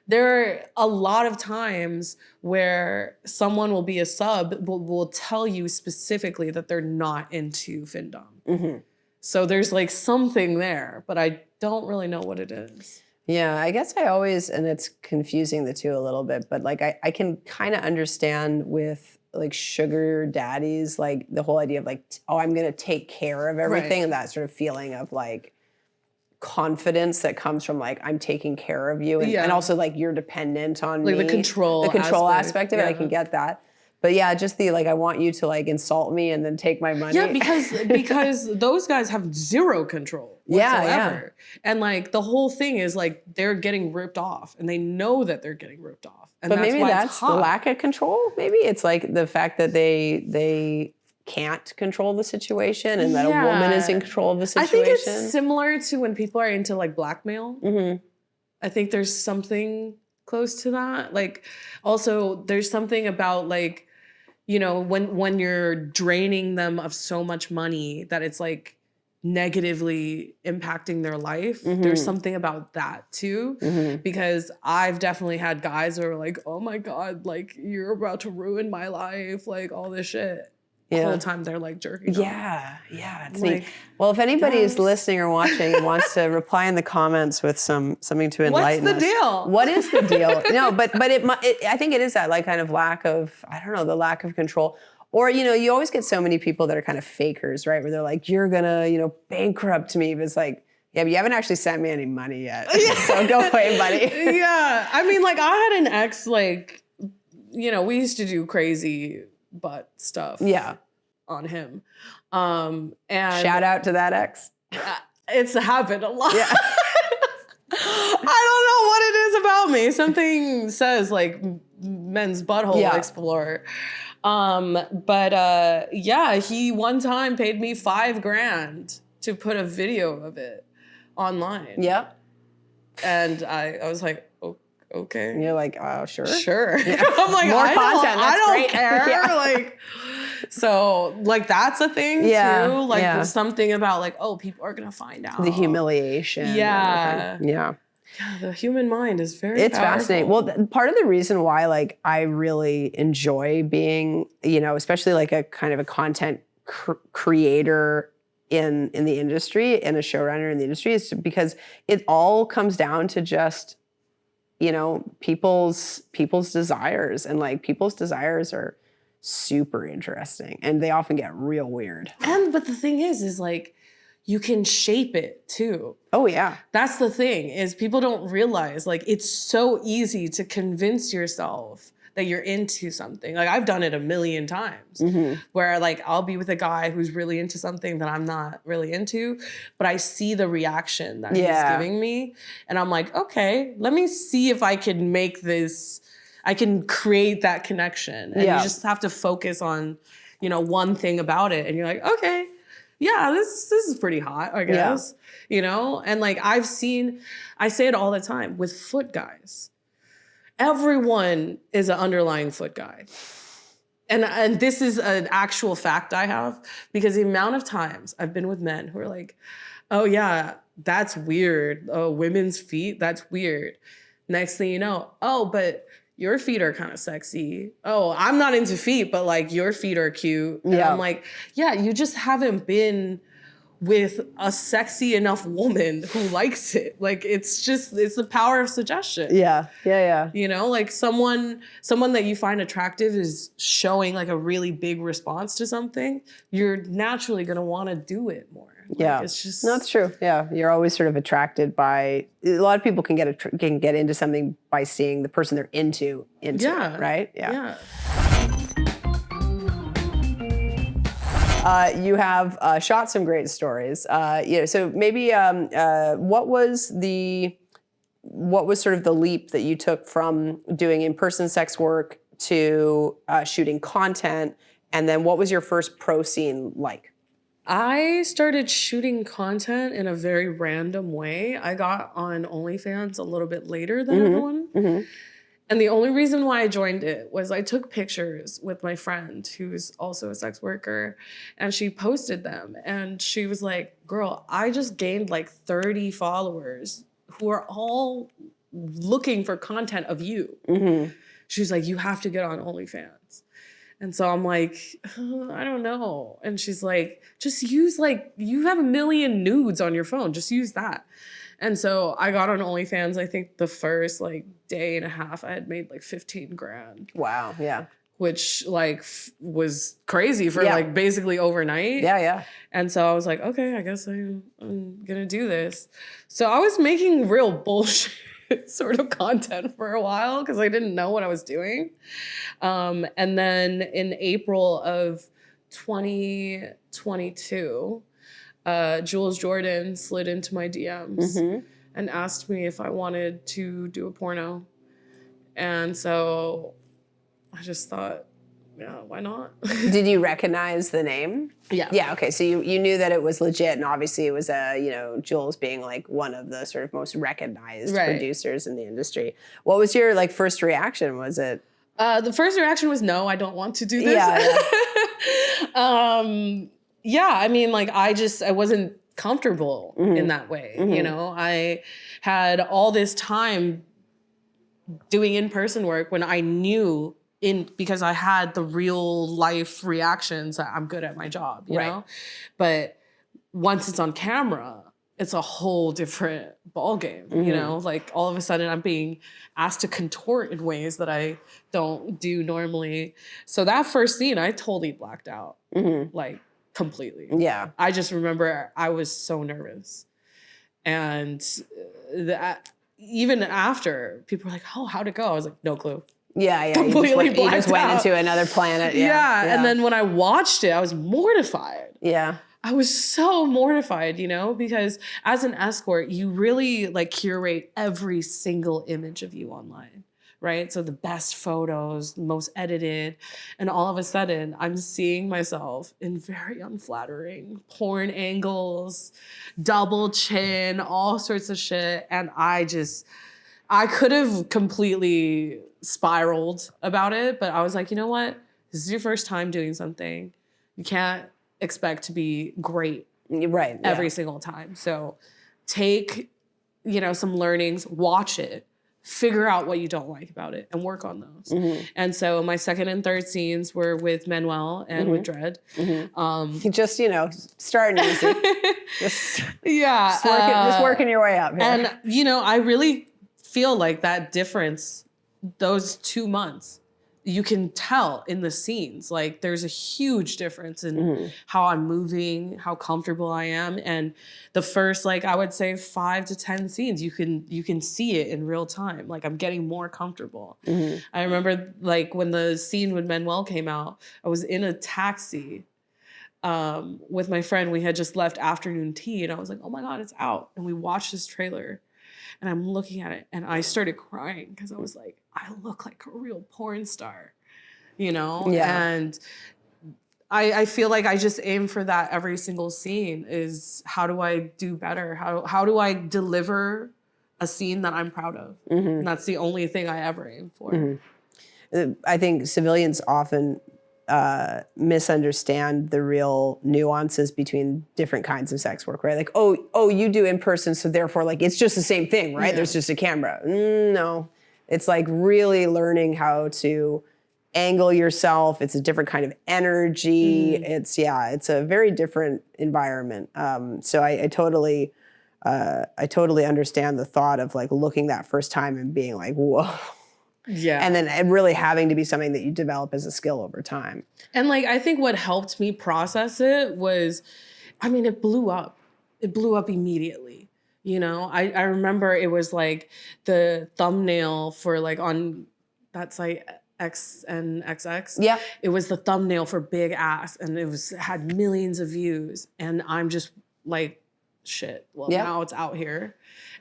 there are a lot of times where someone will be a sub, will tell you specifically that they're not into FinDom. So there's like something there, but I don't really know what it is. Yeah, I guess I always, and it's confusing the two a little bit, but like I can kind of understand with like sugar daddies, like the whole idea of like, oh, I'm going to take care of everything. Right. And that sort of feeling of like confidence that comes from like, I'm taking care of you. And also like you're dependent on me. Like the control aspect of it. I can get that. But yeah, just the like, I want you to like insult me and then take my money. Yeah, because those guys have zero control whatsoever. And like the whole thing is like they're getting ripped off and they know that they're getting ripped off. And but that's maybe why that's it's the hot. lack of control. Maybe it's like the fact that they can't control the situation and that a woman is in control of the situation. I think it's similar to when people are into like blackmail. I think there's something close to that. Like also there's something about like, you know, when you're draining them of so much money that it's like negatively impacting their life. There's something about that too, because I've definitely had guys who are like, oh my God, like you're about to ruin my life, like all this shit. The whole time they're like jerking off. Yeah. It's Like, neat. Well, if anybody is listening or watching and wants to reply in the comments with something to enlighten what's the us. deal? What is the deal? No, but I think it is that like kind of lack of, I don't know, the lack of control. Or, you know, you always get so many people that are kind of fakers, right? Where they're like, you're gonna, you know, bankrupt me. But it's like, yeah, but you haven't actually sent me any money yet. So go away, buddy. Yeah. I mean, like I had an ex, like, you know, we used to do crazy butt stuff. Yeah. On him. And shout out to that ex. It's happened a lot. Yeah. I don't know what it is says about me. Something says like men's butthole explorer. Yeah, he one time paid me $5,000 to put a video of it online. Yeah. And I was like, okay. And you're like, oh, sure. Sure. Yeah. I'm like, More content. I don't That's great. care. Yeah. Like, so like that's a thing too. Like there's something about like, oh, people are gonna find out. The humiliation. Yeah. Yeah. Yeah, the human mind is very It's powerful. fascinating. Well, part of the reason why like I really enjoy being, especially like a kind of a content creator in the industry and a showrunner in the industry is because it all comes down to just, people's desires, and like people's desires are super interesting and they often get real weird. But the thing is like, you can shape it too. Oh yeah. That's the thing, is people don't realize like it's so easy to convince yourself that you're into something. Like I've done it a million times where like I'll be with a guy who's really into something that I'm not really into, but I see the reaction that he's giving me and I'm like, okay, let me see if I can make this, I can create that connection. And you just have to focus on, one thing about it. And you're like, okay, yeah, this is pretty hot, I guess. And like I say it all the time with foot guys. Everyone is an underlying foot guy. And this is an actual fact I have, because the amount of times I've been with men who are like, oh yeah, that's weird. Oh, women's feet, that's weird. Next thing you know, oh, but your feet are kind of sexy. Oh, I'm not into feet, but like your feet are cute. And I'm like, yeah, you just haven't been with a sexy enough woman who likes it. Like it's the power of suggestion. Yeah. Like someone that you find attractive is showing like a really big response to something, you're naturally gonna wanna do it more. Like, it's just... No, that's true. Yeah, you're always sort of attracted by, a lot of people can get into something by seeing the person they're into it, right? Yeah. You have shot some great stories. So maybe what was sort of the leap that you took from doing in-person sex work to shooting content, and then what was your first pro scene like? I started shooting content in a very random way. I got on OnlyFans a little bit later than everyone. And the only reason why I joined it was I took pictures with my friend who's also a sex worker, and she posted them. And she was like, girl, I just gained like 30 followers who are all looking for content of you. She was like, you have to get on OnlyFans. And so I'm like, I don't know. And she's like, just use you have 1 million nudes on your phone. Just use that. And so I got on OnlyFans. I think the first day and a half, I had made like $15,000. Wow. Yeah. Which was crazy for basically overnight. Yeah. And so I was like, okay, I guess I'm gonna do this. So I was making real bullshit sort of content for a while because I didn't know what I was doing. And then in April of 2022, Jules Jordan slid into my DMs and asked me if I wanted to do a porno. And so I just thought, yeah, why not? Did you recognize the name? Yeah. Yeah, okay. So you knew that it was legit, and obviously it was Jules being like one of the sort of most recognized producers in the industry. What was your first reaction? Was it? The first reaction was no, I don't want to do this. Yeah. I mean, I wasn't comfortable in that way. I had all this time doing in-person work when I knew because I had the real life reactions that I'm good at my job, you know? But once it's on camera, it's a whole different ballgame, you know? All of a sudden I'm being asked to contort in ways that I don't do normally. So that first scene, I totally blacked out, completely. Yeah. I just remember I was so nervous. And even after, people were like, oh, how'd it go? I was like, no clue. Yeah. Completely you just went out. into another planet. Yeah. And then when I watched it, I was mortified. Yeah. I was so mortified, you know, because as an escort, you really like curate every single image of you online, right? So the best photos, most edited, and all of a sudden I'm seeing myself in very unflattering porn angles, double chin, all sorts of shit. And I could have completely spiraled about it, but I was like, you know what? This is your first time doing something. You can't expect to be great Right. every single time. So take, you know, some learnings, watch it, figure out what you don't like about it, and work on those. And so my second and third scenes were with Manuel and with Dread. Just, you know, starting easy. just working your way up here. And, you know, I really feel like that difference, those 2 months, you can tell in the scenes, like there's a huge difference in how I'm moving, how comfortable I am. And the first, like I would say 5 to 10 scenes, you can see it in real time. Like I'm getting more comfortable. I remember like when the scene with Manuel came out, I was in a taxi with my friend. We had just left afternoon tea and I was like, oh my God, it's out. And we watched this trailer. And I'm looking at it and I started crying because I was like, I look like a real porn star, you know? Yeah. And I feel like I just aim for that every single scene is how do I do better? How do I deliver a scene that I'm proud of? And that's the only thing I ever aim for. I think civilians often misunderstand the real nuances between different kinds of sex work, right? Like, oh, you do in person, so therefore, like, it's just the same thing, right? There's just a camera. No, it's like really learning how to angle yourself. It's a different kind of energy. It's a very different environment. So I totally understand the thought of like looking that first time and being like, whoa. Yeah. And then it really having to be something that you develop as a skill over time. And like, I think what helped me process it was, I mean, it blew up. It blew up immediately. You know, I remember it was like the thumbnail for like on that site, XNXX. Yeah. It was the thumbnail for Big Ass and had millions of views. And I'm just like, shit, well, now it's out here.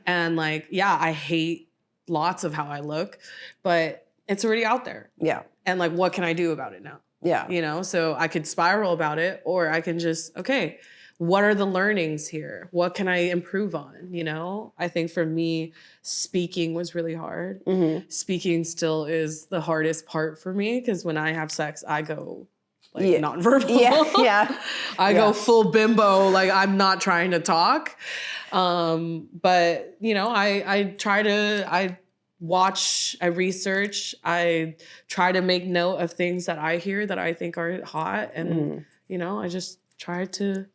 And like, yeah, I hate lots of how I look, but it's already out there. Yeah. And like, what can I do about it now? Yeah. You know, so I could spiral about it, or I can just, okay, what are the learnings here? What can I improve on? You know, I think for me, speaking was really hard. Speaking still is the hardest part for me because when I have sex, I go like nonverbal. I go full bimbo, like I'm not trying to talk. But you know, I watch, I research, I try to make note of things that I hear that I think are hot. And, you know, I just try to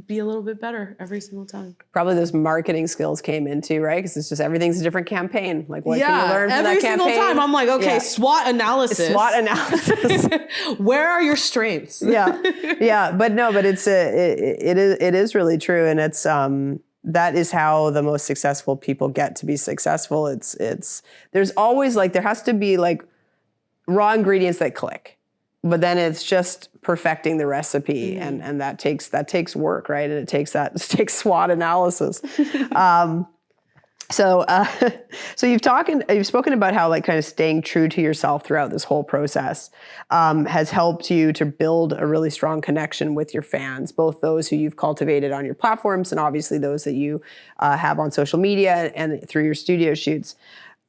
be a little bit better every single time. Probably those marketing skills came into, right? Because it's just everything's a different campaign. Like what can you learn from that campaign? Every single time I'm like, okay, SWOT analysis. SWOT analysis. Where are your strengths? But it's it is really true, and it's that is how the most successful people get to be successful. It's there's always like there has to be like raw ingredients that click. But then it's just perfecting the recipe, and that takes work, right? And it takes SWOT analysis. So you've spoken about how like kind of staying true to yourself throughout this whole process has helped you to build a really strong connection with your fans, both those who you've cultivated on your platforms and obviously those that you have on social media and through your studio shoots.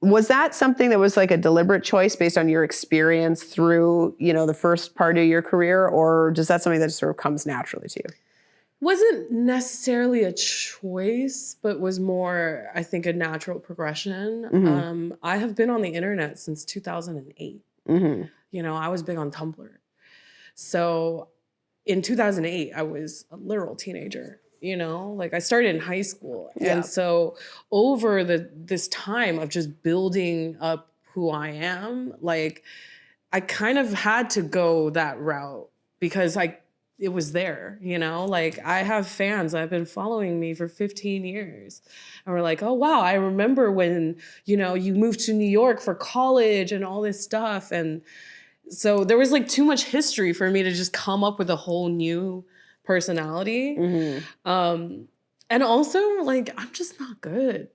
Was that something that was like a deliberate choice based on your experience through, you know, the first part of your career, or is that something that just sort of comes naturally to you? Wasn't necessarily a choice, but was more, I think, a natural progression. I have been on the internet since 2008. You know, I was big on Tumblr. So in 2008, I was a literal teenager. You know, like I started in high school. And so over this time of just building up who I am, like I kind of had to go that route because it was there, you know, like I have fans that have been following me for 15 years and we're like, oh, wow, I remember when, you know, you moved to New York for college and all this stuff. And so there was like too much history for me to just come up with a whole new personality. And also, like, I'm just not good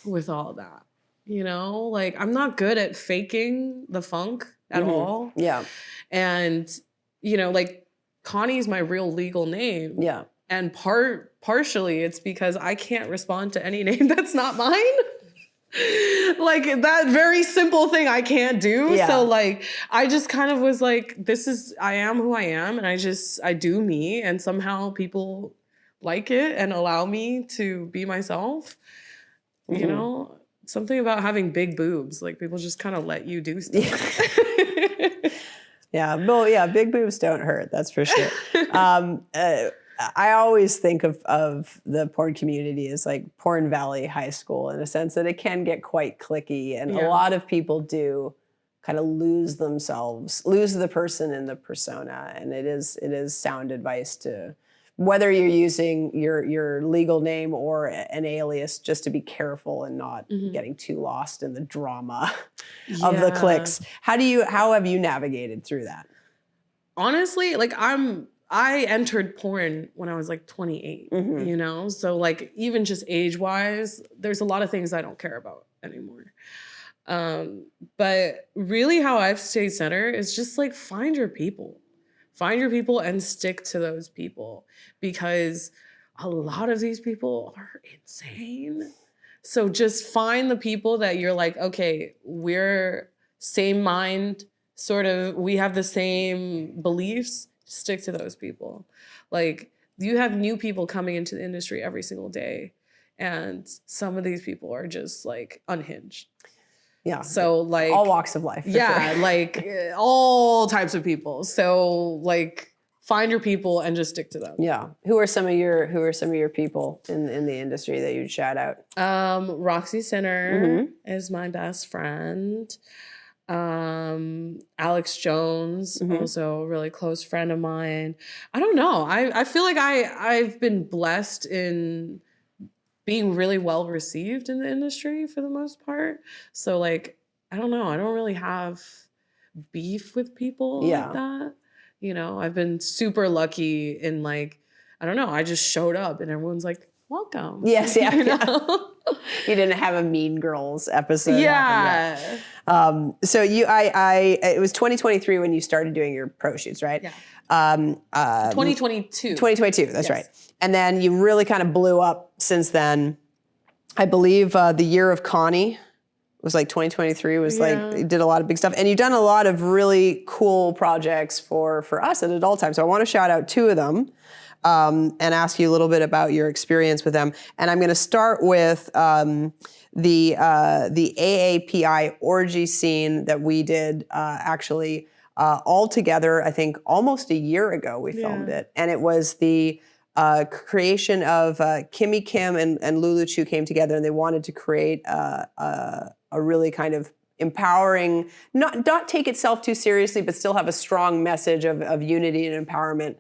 with all that, you know? Like, I'm not good at faking the funk at all. Yeah. And, you know, like, Connie's my real legal name. Yeah. And partially it's because I can't respond to any name that's not mine. Like, that very simple thing I can't do. Yeah. So, like, I just kind of was like, I am who I am, and I do me, and somehow people like it and allow me to be myself. You know, something about having big boobs, like, people just kind of let you do stuff. Yeah, well, yeah, big boobs don't hurt, that's for sure. I always think of the porn community as like Porn Valley High School, in a sense that it can get quite cliquey, and a lot of people do kind of lose themselves, lose the person in the persona, and it is sound advice to, whether you're using your legal name or an alias, just to be careful and not getting too lost in the drama of the cliques. How have you navigated through that? Honestly, like, I entered porn when I was like 28, you know? So, like, even just age-wise, there's a lot of things I don't care about anymore. But really how I've stayed centered is just, like, find your people. Find your people and stick to those people, because a lot of these people are insane. So just find the people that you're like, okay, we're same mind, sort of, we have the same beliefs. Stick to those people. Like, you have new people coming into the industry every single day, and some of these people are just, like, unhinged. Yeah. So, like, all walks of life. Yeah, sure. like, all types of people. So, like, find your people and just stick to them. Yeah. Who are some of your people in the industry that you'd shout out? Roxy Sinner is my best friend. Alex Jones, also a really close friend of mine. I don't know. I feel like I've been blessed in being really well received in the industry for the most part. So, like, I don't know. I don't really have beef with people like that. You know, I've been super lucky in, like, I don't know. I just showed up and everyone's like, welcome. Yes, yeah. You know? You didn't have a Mean Girls episode. Yeah. So it was 2023 when you started doing your pro shoots, right? Yeah. 2022. 2022, that's right. And then you really kind of blew up since then. I believe the year of Connie was like 2023, was like, you did a lot of big stuff. And you've done a lot of really cool projects for us at Adult Time. So I want to shout out two of them. And ask you a little bit about your experience with them. And I'm going to start with the AAPI orgy scene that we did actually all together, I think almost a year ago we filmed it. And it was the creation of Kimmy Kim and Lulu Chu came together, and they wanted to create a really kind of empowering, not take itself too seriously, but still have a strong message of unity and empowerment.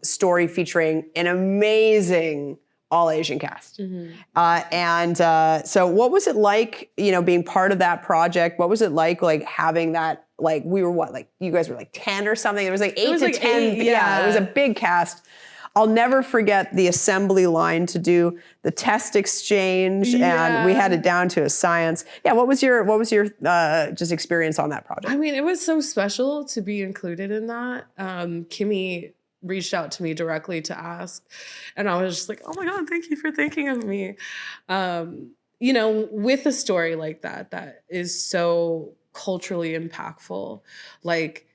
Story featuring an amazing all-Asian cast. So what was it like, you know, being part of that project? What was it like having that, like, we were what, like, you guys were like 10 or something? It was like 8 to 10. Yeah, it was a big cast. I'll never forget the assembly line to do the test exchange, and we had it down to a science. Yeah, what was your just experience on that project? I mean, it was so special to be included in that. Kimmy reached out to me directly to ask, and I was just like, oh my God, thank you for thinking of me. You know, with a story like that is so culturally impactful, like,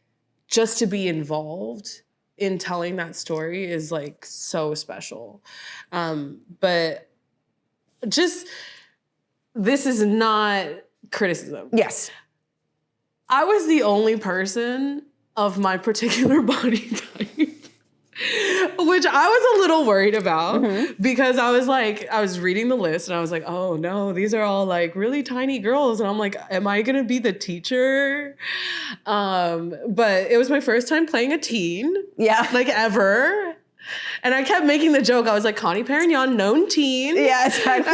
just to be involved in telling that story is, like, so special. But just, this is not criticism. Yes. I was the only person of my particular body type, which I was a little worried about, because I was reading the list and I was like, oh no, these are all, like, really tiny girls. And I'm like, am I gonna be the teacher? But it was my first time playing a teen, like, ever. And I kept making the joke. I was like, Connie Perignon, known teen. Yeah, exactly.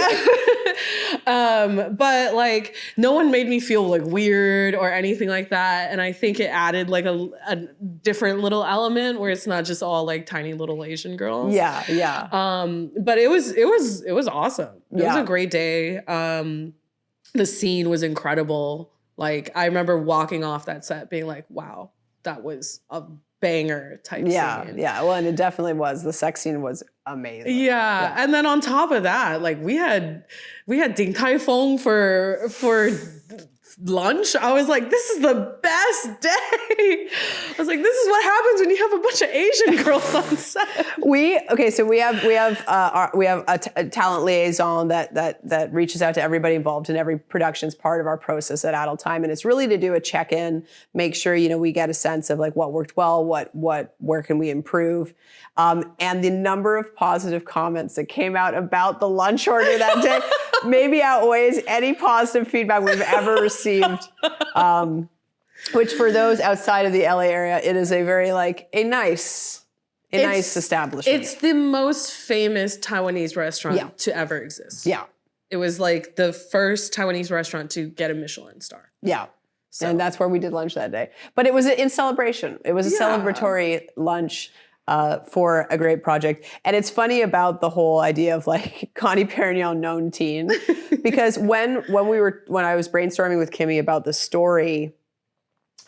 But like, no one made me feel like weird or anything like that. And I think it added like a different little element where it's not just all like tiny little Asian girls. Yeah, yeah. But it was awesome. It was a great day. The scene was incredible. Like, I remember walking off that set being like, wow, that was a banger type scene. Yeah. Well, and it definitely was. The sex scene was amazing. Yeah. And then on top of that, like we had Ding Tai Fung for lunch. I was like, this is the best day. I was like, this is what happens when you have a bunch of Asian girls on set. So we have a talent liaison that reaches out to everybody involved in every production's part of our process at Adult Time, and it's really to do a check-in, make sure we get a sense of like what worked well, where can we improve, and the number of positive comments that came out about the lunch order that day maybe outweighs any positive feedback we've ever received. Which for those outside of the LA area, it is a very nice establishment. It's the most famous Taiwanese restaurant to ever exist. Yeah. It was like the first Taiwanese restaurant to get a Michelin star. Yeah. So. And that's where we did lunch that day. But it was in celebration. It was a celebratory lunch for a great project. And it's funny about the whole idea of like Connie Perignon known teen, because when I was brainstorming with Kimmy about the story,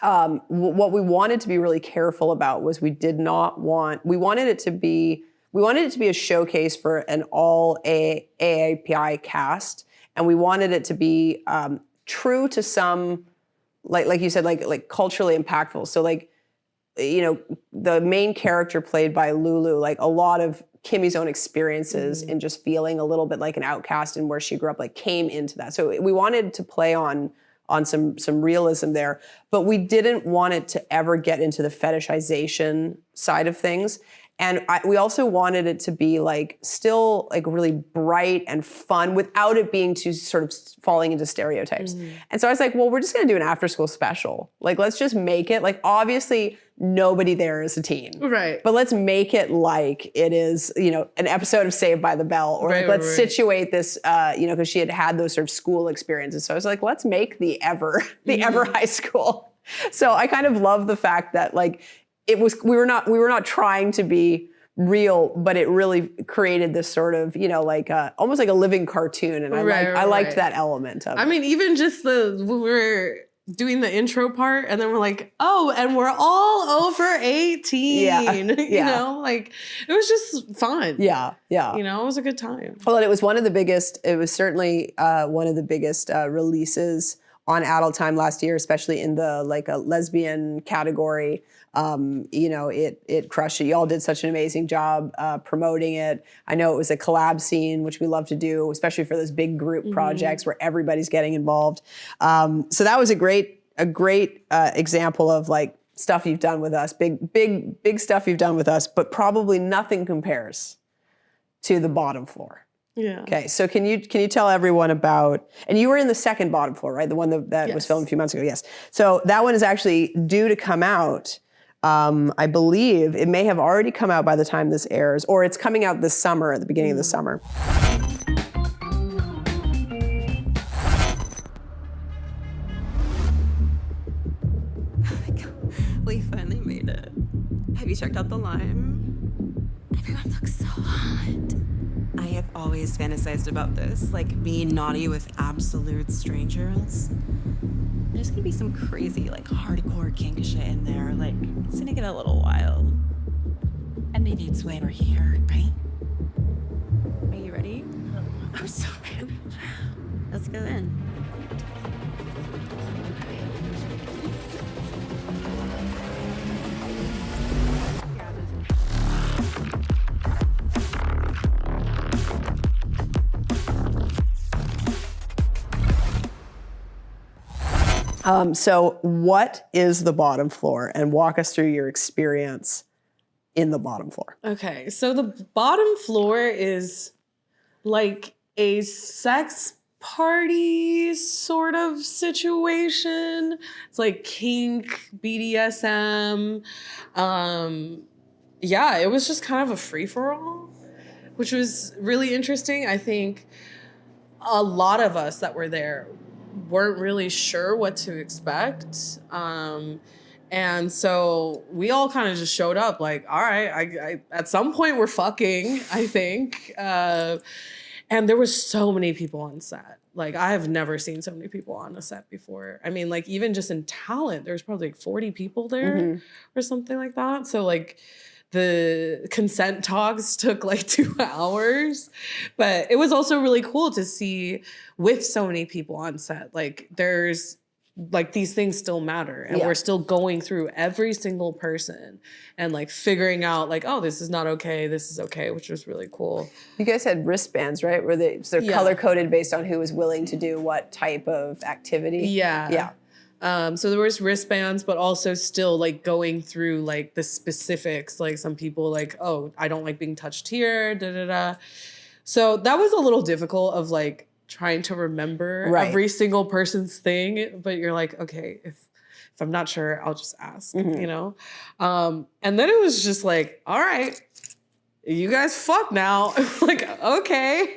what we wanted to be really careful about was we wanted it to be a showcase for an all AAPI cast, and we wanted it to be true to some, like you said, like culturally impactful. So like, the main character played by Lulu, like a lot of Kimmy's own experiences and just feeling a little bit like an outcast and where she grew up, like came into that. So we wanted to play on some realism there, but we didn't want it to ever get into the fetishization side of things. And we also wanted it to be like still like really bright and fun without it being too sort of falling into stereotypes. And so I was like, well, we're just gonna do an after school special. Like, let's just make it like, obviously nobody there is a teen. Right. But let's make it like it is, an episode of Saved by the Bell, or let's situate this, because she had those sort of school experiences. So I was like, let's make the Ever high school. So I kind of love the fact that like, we were not trying to be real, but it really created this sort of, almost like a living cartoon. And I liked that element of it. I mean, even just we were doing the intro part and then we're like, oh, and we're all over 18. Like it was just fun. Yeah. It was a good time. Well, and it was certainly one of the biggest releases on Adult Time last year, especially in the like a lesbian category. It crushed it. Y'all did such an amazing job promoting it. I know it was a collab scene, which we love to do, especially for those big group projects where everybody's getting involved. So that was a great example of like stuff you've done with us, big stuff you've done with us, but probably nothing compares to the Bottom Floor. Yeah. Okay, so can you tell everyone about, and you were in the second Bottom Floor, right? The one that was filmed a few months ago, yes. So that one is actually due to come out. I believe it may have already come out by the time this airs, or it's coming out this summer, at the beginning of the summer. We finally made it. Have you checked out the line? Everyone looks so hot. I have always fantasized about this, like being naughty with absolute strangers. There's gonna be some crazy, like hardcore kink shit in there. Like, it's gonna get a little wild. And maybe it's why we're here, right? Are you ready? I'm so ready. Let's go in. So what is the Bottom Floor, and walk us through your experience in the Bottom Floor. Okay, so the Bottom Floor is like a sex party sort of situation. It's like kink, BDSM, yeah, it was just kind of a free-for-all, which was really interesting. I think a lot of us that were there weren't really sure what to expect. And so we all kind of just showed up like, all right, I at some point we're fucking, I think. And there was so many people on set. Like, I have never seen so many people on a set before. I mean, like, even just in talent, there's probably like 40 people there or something like that. So, like, the consent talks took like 2 hours. But it was also really cool to see with so many people on set. Like, there's, like, these things still matter. And we're still going through every single person and, like, figuring out, like, oh, this is not okay, this is okay, which was really cool. You guys had wristbands, right? Where they're color-coded based on who was willing to do what type of activity? Yeah. So there was wristbands, but also still, like, going through, like, the specifics. Like, some people, like, oh, I don't like being touched here, da-da-da. So that was a little difficult of, like, trying to remember every single person's thing, but you're like, okay, if I'm not sure, I'll just ask, you know? And then it was just like, all right, you guys fuck now. Like, okay.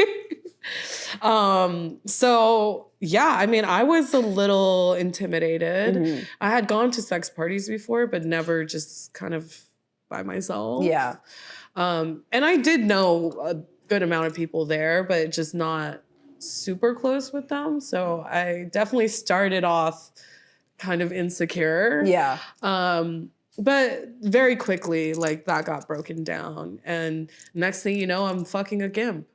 So yeah, I mean, I was a little intimidated. I had gone to sex parties before, but never just kind of by myself. Yeah. And I did know a good amount of people there, but just not super close with them. So I definitely started off kind of insecure. Yeah. But very quickly, like, that got broken down. And next thing you know, I'm fucking a gimp.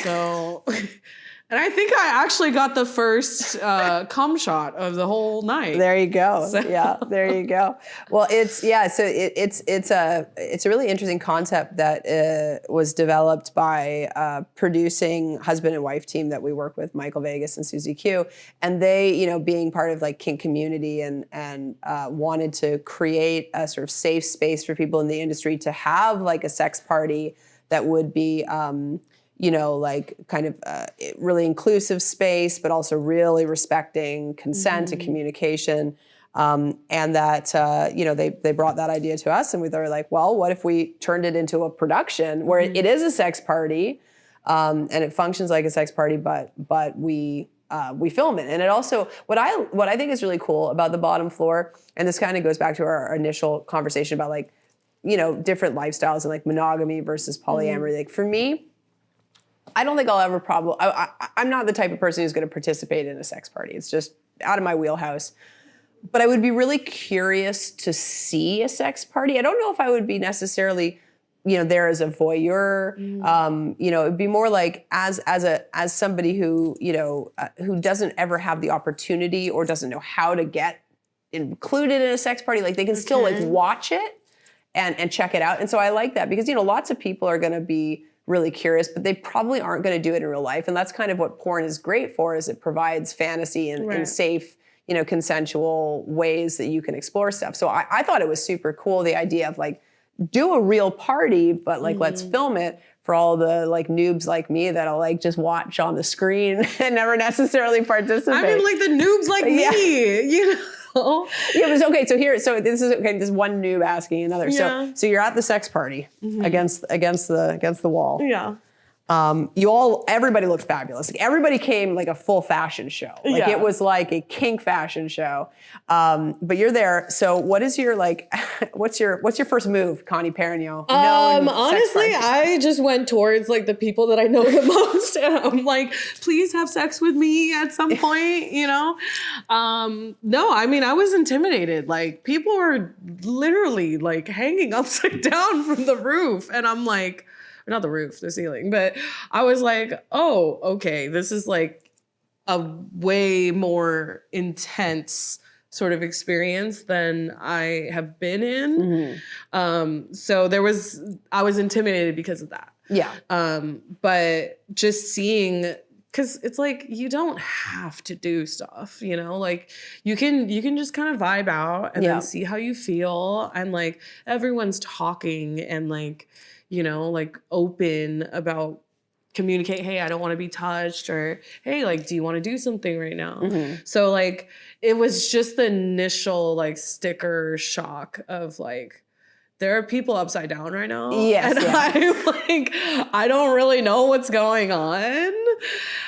So, and I think I actually got the first cum shot of the whole night. There you go. So. Yeah, there you go. Well, it's a really interesting concept that was developed by a producing husband and wife team that we work with, Michael Vegas and Susie Q, and they, you know, being part of like kink community and wanted to create a sort of safe space for people in the industry to have like a sex party that would be you know, like kind of really inclusive space, but also really respecting consent and communication. And that, you know, they brought that idea to us and we were like, well, what if we turned it into a production where it is a sex party and it functions like a sex party, but we film it. And it also, what I think is really cool about the bottom floor, and this kind of goes back to our initial conversation about like, you know, different lifestyles and like monogamy versus polyamory. Like for me, I don't think I'll ever I'm not the type of person who's going to participate in a sex party. It's just out of my wheelhouse. But I would be really curious to see a sex party. I don't know if I would be necessarily, you know, there as a voyeur. You know, it'd be more like as somebody who, you know, who doesn't ever have the opportunity or doesn't know how to get included in a sex party. Like they can still like watch it and check it out. And so I like that because, you know, lots of people are going to be really curious, but they probably aren't going to do it in real life. And that's kind of what porn is great for, is it provides fantasy and safe, you know, consensual ways that you can explore stuff. So I thought it was super cool, the idea of like, do a real party, but like, let's film it for all the like noobs like me that'll like just watch on the screen and never necessarily participate. I mean, like the noobs like me, you know? Yeah, but okay. So this is okay. This one noob asking another. Yeah. So you're at the sex party against the wall. Yeah. Everybody looked fabulous. Like everybody came like a full fashion show. Like it was like a kink fashion show. But you're there. So what is your like? What's your first move, Connie Perignon? Honestly, I just went towards like the people that I know the most, and I'm like, please have sex with me at some point. You know? No, I mean I was intimidated. Like people were literally like hanging upside down from the roof, and I'm like. Or not the roof, the ceiling. But I was like, oh, okay, this is like a way more intense sort of experience than I have been in. So I was intimidated because of that. Yeah. But just seeing, because it's like, you don't have to do stuff, you know? Like, you can just kind of vibe out and then see how you feel. And like, everyone's talking and like, you know, like open about communicate, hey, I don't want to be touched, or hey, like, do you want to do something right now? So like, it was just the initial like sticker shock of like, there are people upside down right now. Yes, And yeah. I'm like, I don't really know what's going on.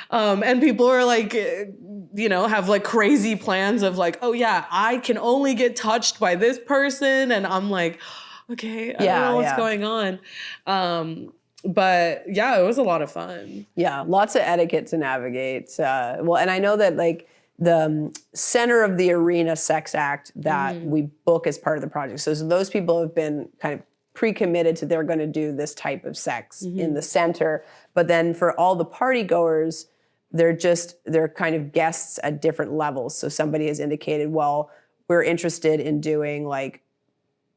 And people are like, you know, have like crazy plans of like, oh yeah, I can only get touched by this person. And I'm like, okay, I don't know what's going on. But yeah, it was a lot of fun. Yeah, lots of etiquette to navigate. Well, and I know that like the center of the arena sex act that we book as part of the project. So those people have been kind of pre-committed to they're going to do this type of sex in the center. But then for all the party goers, they're kind of guests at different levels. So somebody has indicated, well, we're interested in doing like,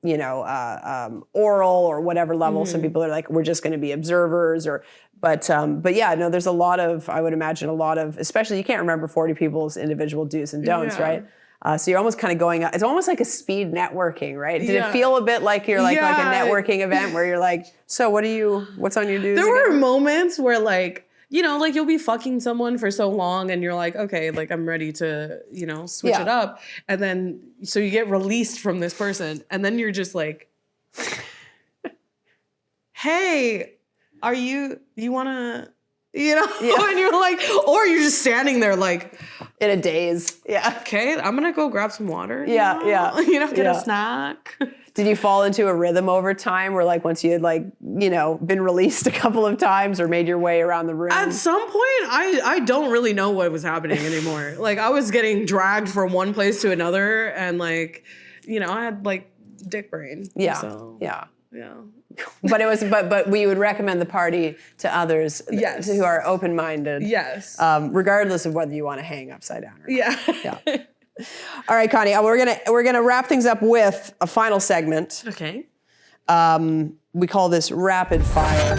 you know, oral or whatever level. Some people are like, we're just going to be observers but yeah, no, there's a lot of, I would imagine a lot of, especially you can't remember 40 people's individual do's and don'ts, right? So you're almost kind of going, it's almost like a speed networking, right? Did it feel a bit like you're like a networking event where you're like, so what's on your do's? There were moments where like, you know, like you'll be fucking someone for so long and you're like, okay, like I'm ready to, you know, switch it up. And then, so you get released from this person and then you're just like, hey, you wanna, you know? And you're like, or you're just standing there like. In a daze, Okay, I'm gonna go grab some water. Yeah. You know, get a snack. Did you fall into a rhythm over time where like once you had like, you know, been released a couple of times or made your way around the room? At some point, I don't really know what was happening anymore. Like I was getting dragged from one place to another and like, you know, I had like dick brain. Yeah. So, yeah. But it was, but we would recommend the party to others who are open-minded. Yes. Regardless of whether you want to hang upside down or not. Yeah. All right, Connie, we're gonna wrap things up with a final segment. Okay. We call this rapid fire.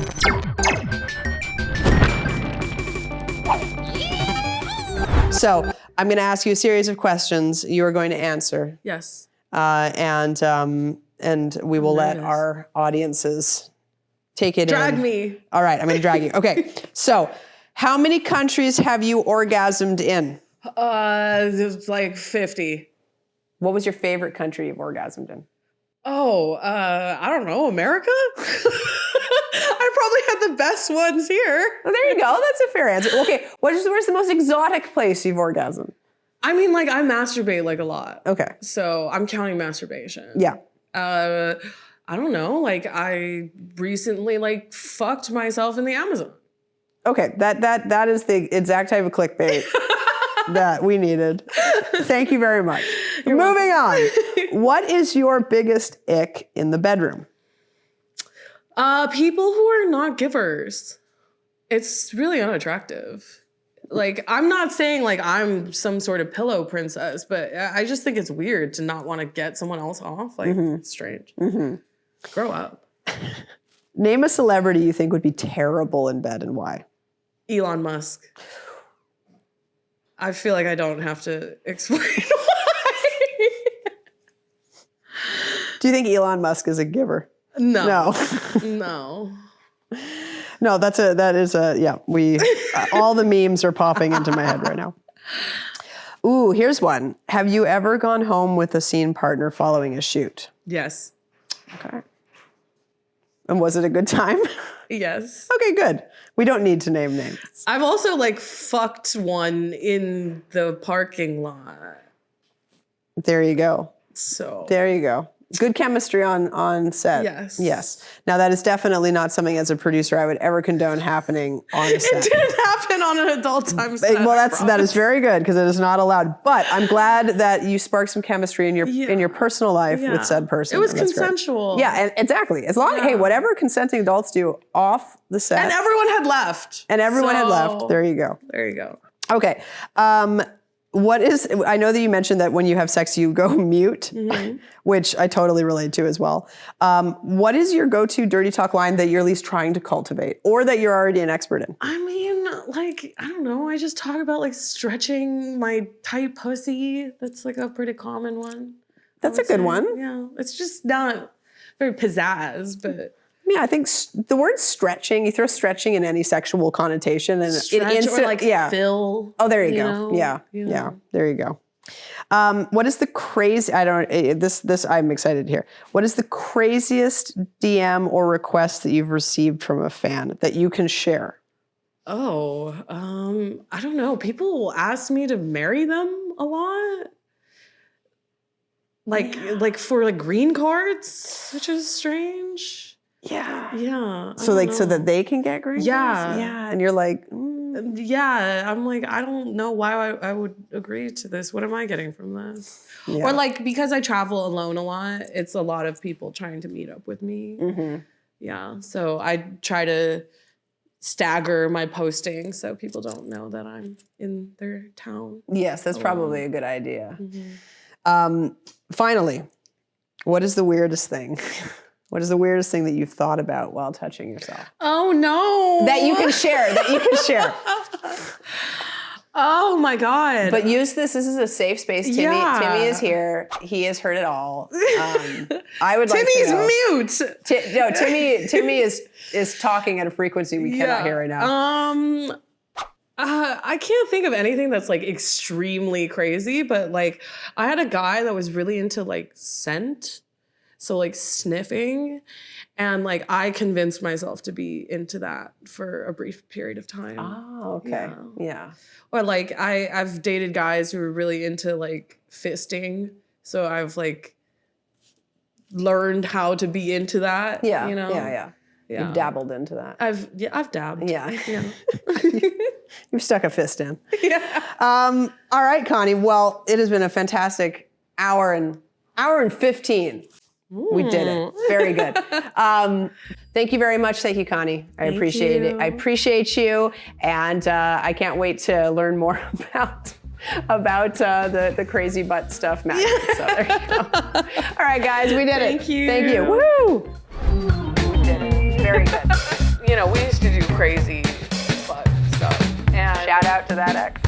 So I'm gonna ask you a series of questions. You are going to answer. Yes. And we will let our audiences take it Drag in. me. All right, I'm gonna drag you. Okay, so how many countries have you orgasmed in? It's like 50. What was your favorite country you've orgasmed in? Oh, I don't know, America? I probably had the best ones here. Well, there you go, that's a fair answer. Okay, where's the most exotic place you've orgasmed? I mean, like, I masturbate, like, a lot. Okay. So I'm counting masturbation. Yeah. I don't know, like, I recently, like, fucked myself in the Amazon. Okay, that is the exact type of clickbait that we needed. Thank you very much. Moving on. What is your biggest ick in the bedroom? People who are not givers. It's really unattractive. Like, I'm not saying like I'm some sort of pillow princess, but I just think it's weird to not want to get someone else off. Like, it's strange. Grow up. Name a celebrity you think would be terrible in bed and why? Elon Musk. I feel like I don't have to explain why. Do you think Elon Musk is a giver? No. No, all the memes are popping into my head right now. Ooh, here's one. Have you ever gone home with a scene partner following a shoot? Yes. Okay. And was it a good time? Yes. Okay, good. We don't need to name names. I've also like fucked one in the parking lot. There you go. So. There you go. Good chemistry on set. Yes. Yes. Now that is definitely not something as a producer I would ever condone happening on a set. It didn't happen on an adult time set. Well, that is very good because it is not allowed. But I'm glad that you sparked some chemistry in your personal life with said person. It was That's consensual. great. Yeah, and exactly. As long hey, whatever consenting adults do off the set. And everyone had left. There you go. There you go. Okay. I know that you mentioned that when you have sex, you go mute, which I totally relate to as well. What is your go-to dirty talk line that you're at least trying to cultivate or that you're already an expert in? I mean, like, I don't know. I just talk about like stretching my tight pussy. That's like a pretty common one. That's a good one. Yeah. It's just not very pizzazz, but... Yeah, I think the word stretching, you throw stretching in any sexual connotation and Stretch it instantly, or like fill. Oh, there you go. Know? Yeah. There you go. What is the crazy? This I'm excited to hear. What is the craziest DM or request that you've received from a fan that you can share? Oh, I don't know. People will ask me to marry them a lot. Like for like green cards, which is strange. Yeah. Yeah. So that they can get green cards? Yeah. Yeah. And you're like, yeah, I'm like, I don't know why I would agree to this. What am I getting from this? Yeah. Or like, because I travel alone a lot, it's a lot of people trying to meet up with me. Mm-hmm. Yeah, so I try to stagger my posting so people don't know that I'm in their town. Yes, that's probably a good idea. Mm-hmm. Finally, what is the weirdest thing? What is the weirdest thing that you've thought about while touching yourself? Oh no! That you can share. Oh my God! But use this. This is a safe space. Timmy is here. He has heard it all. I would like to know. Timmy's mute. Timmy is talking at a frequency we cannot hear right now. I can't think of anything that's like extremely crazy, but like I had a guy that was really into like scent. So like sniffing, and like I convinced myself to be into that for a brief period of time. Oh, okay. Yeah. Or like I've dated guys who are really into like fisting. So I've like learned how to be into that. Yeah. You know? Yeah. You've dabbled into that. I've dabbed. Yeah. Yeah. You've stuck a fist in. Yeah. All right, Connie. Well, it has been a fantastic hour and 15. We did it. Very good. Thank you very much. Thank you, Connie. I appreciate it. I appreciate you. And I can't wait to learn more about the crazy butt stuff magic. So there you go. All right, guys, we did it. Thank you. Thank you. Woo! We did it. Very good. You know, we used to do crazy butt stuff. And Shout out to that ex.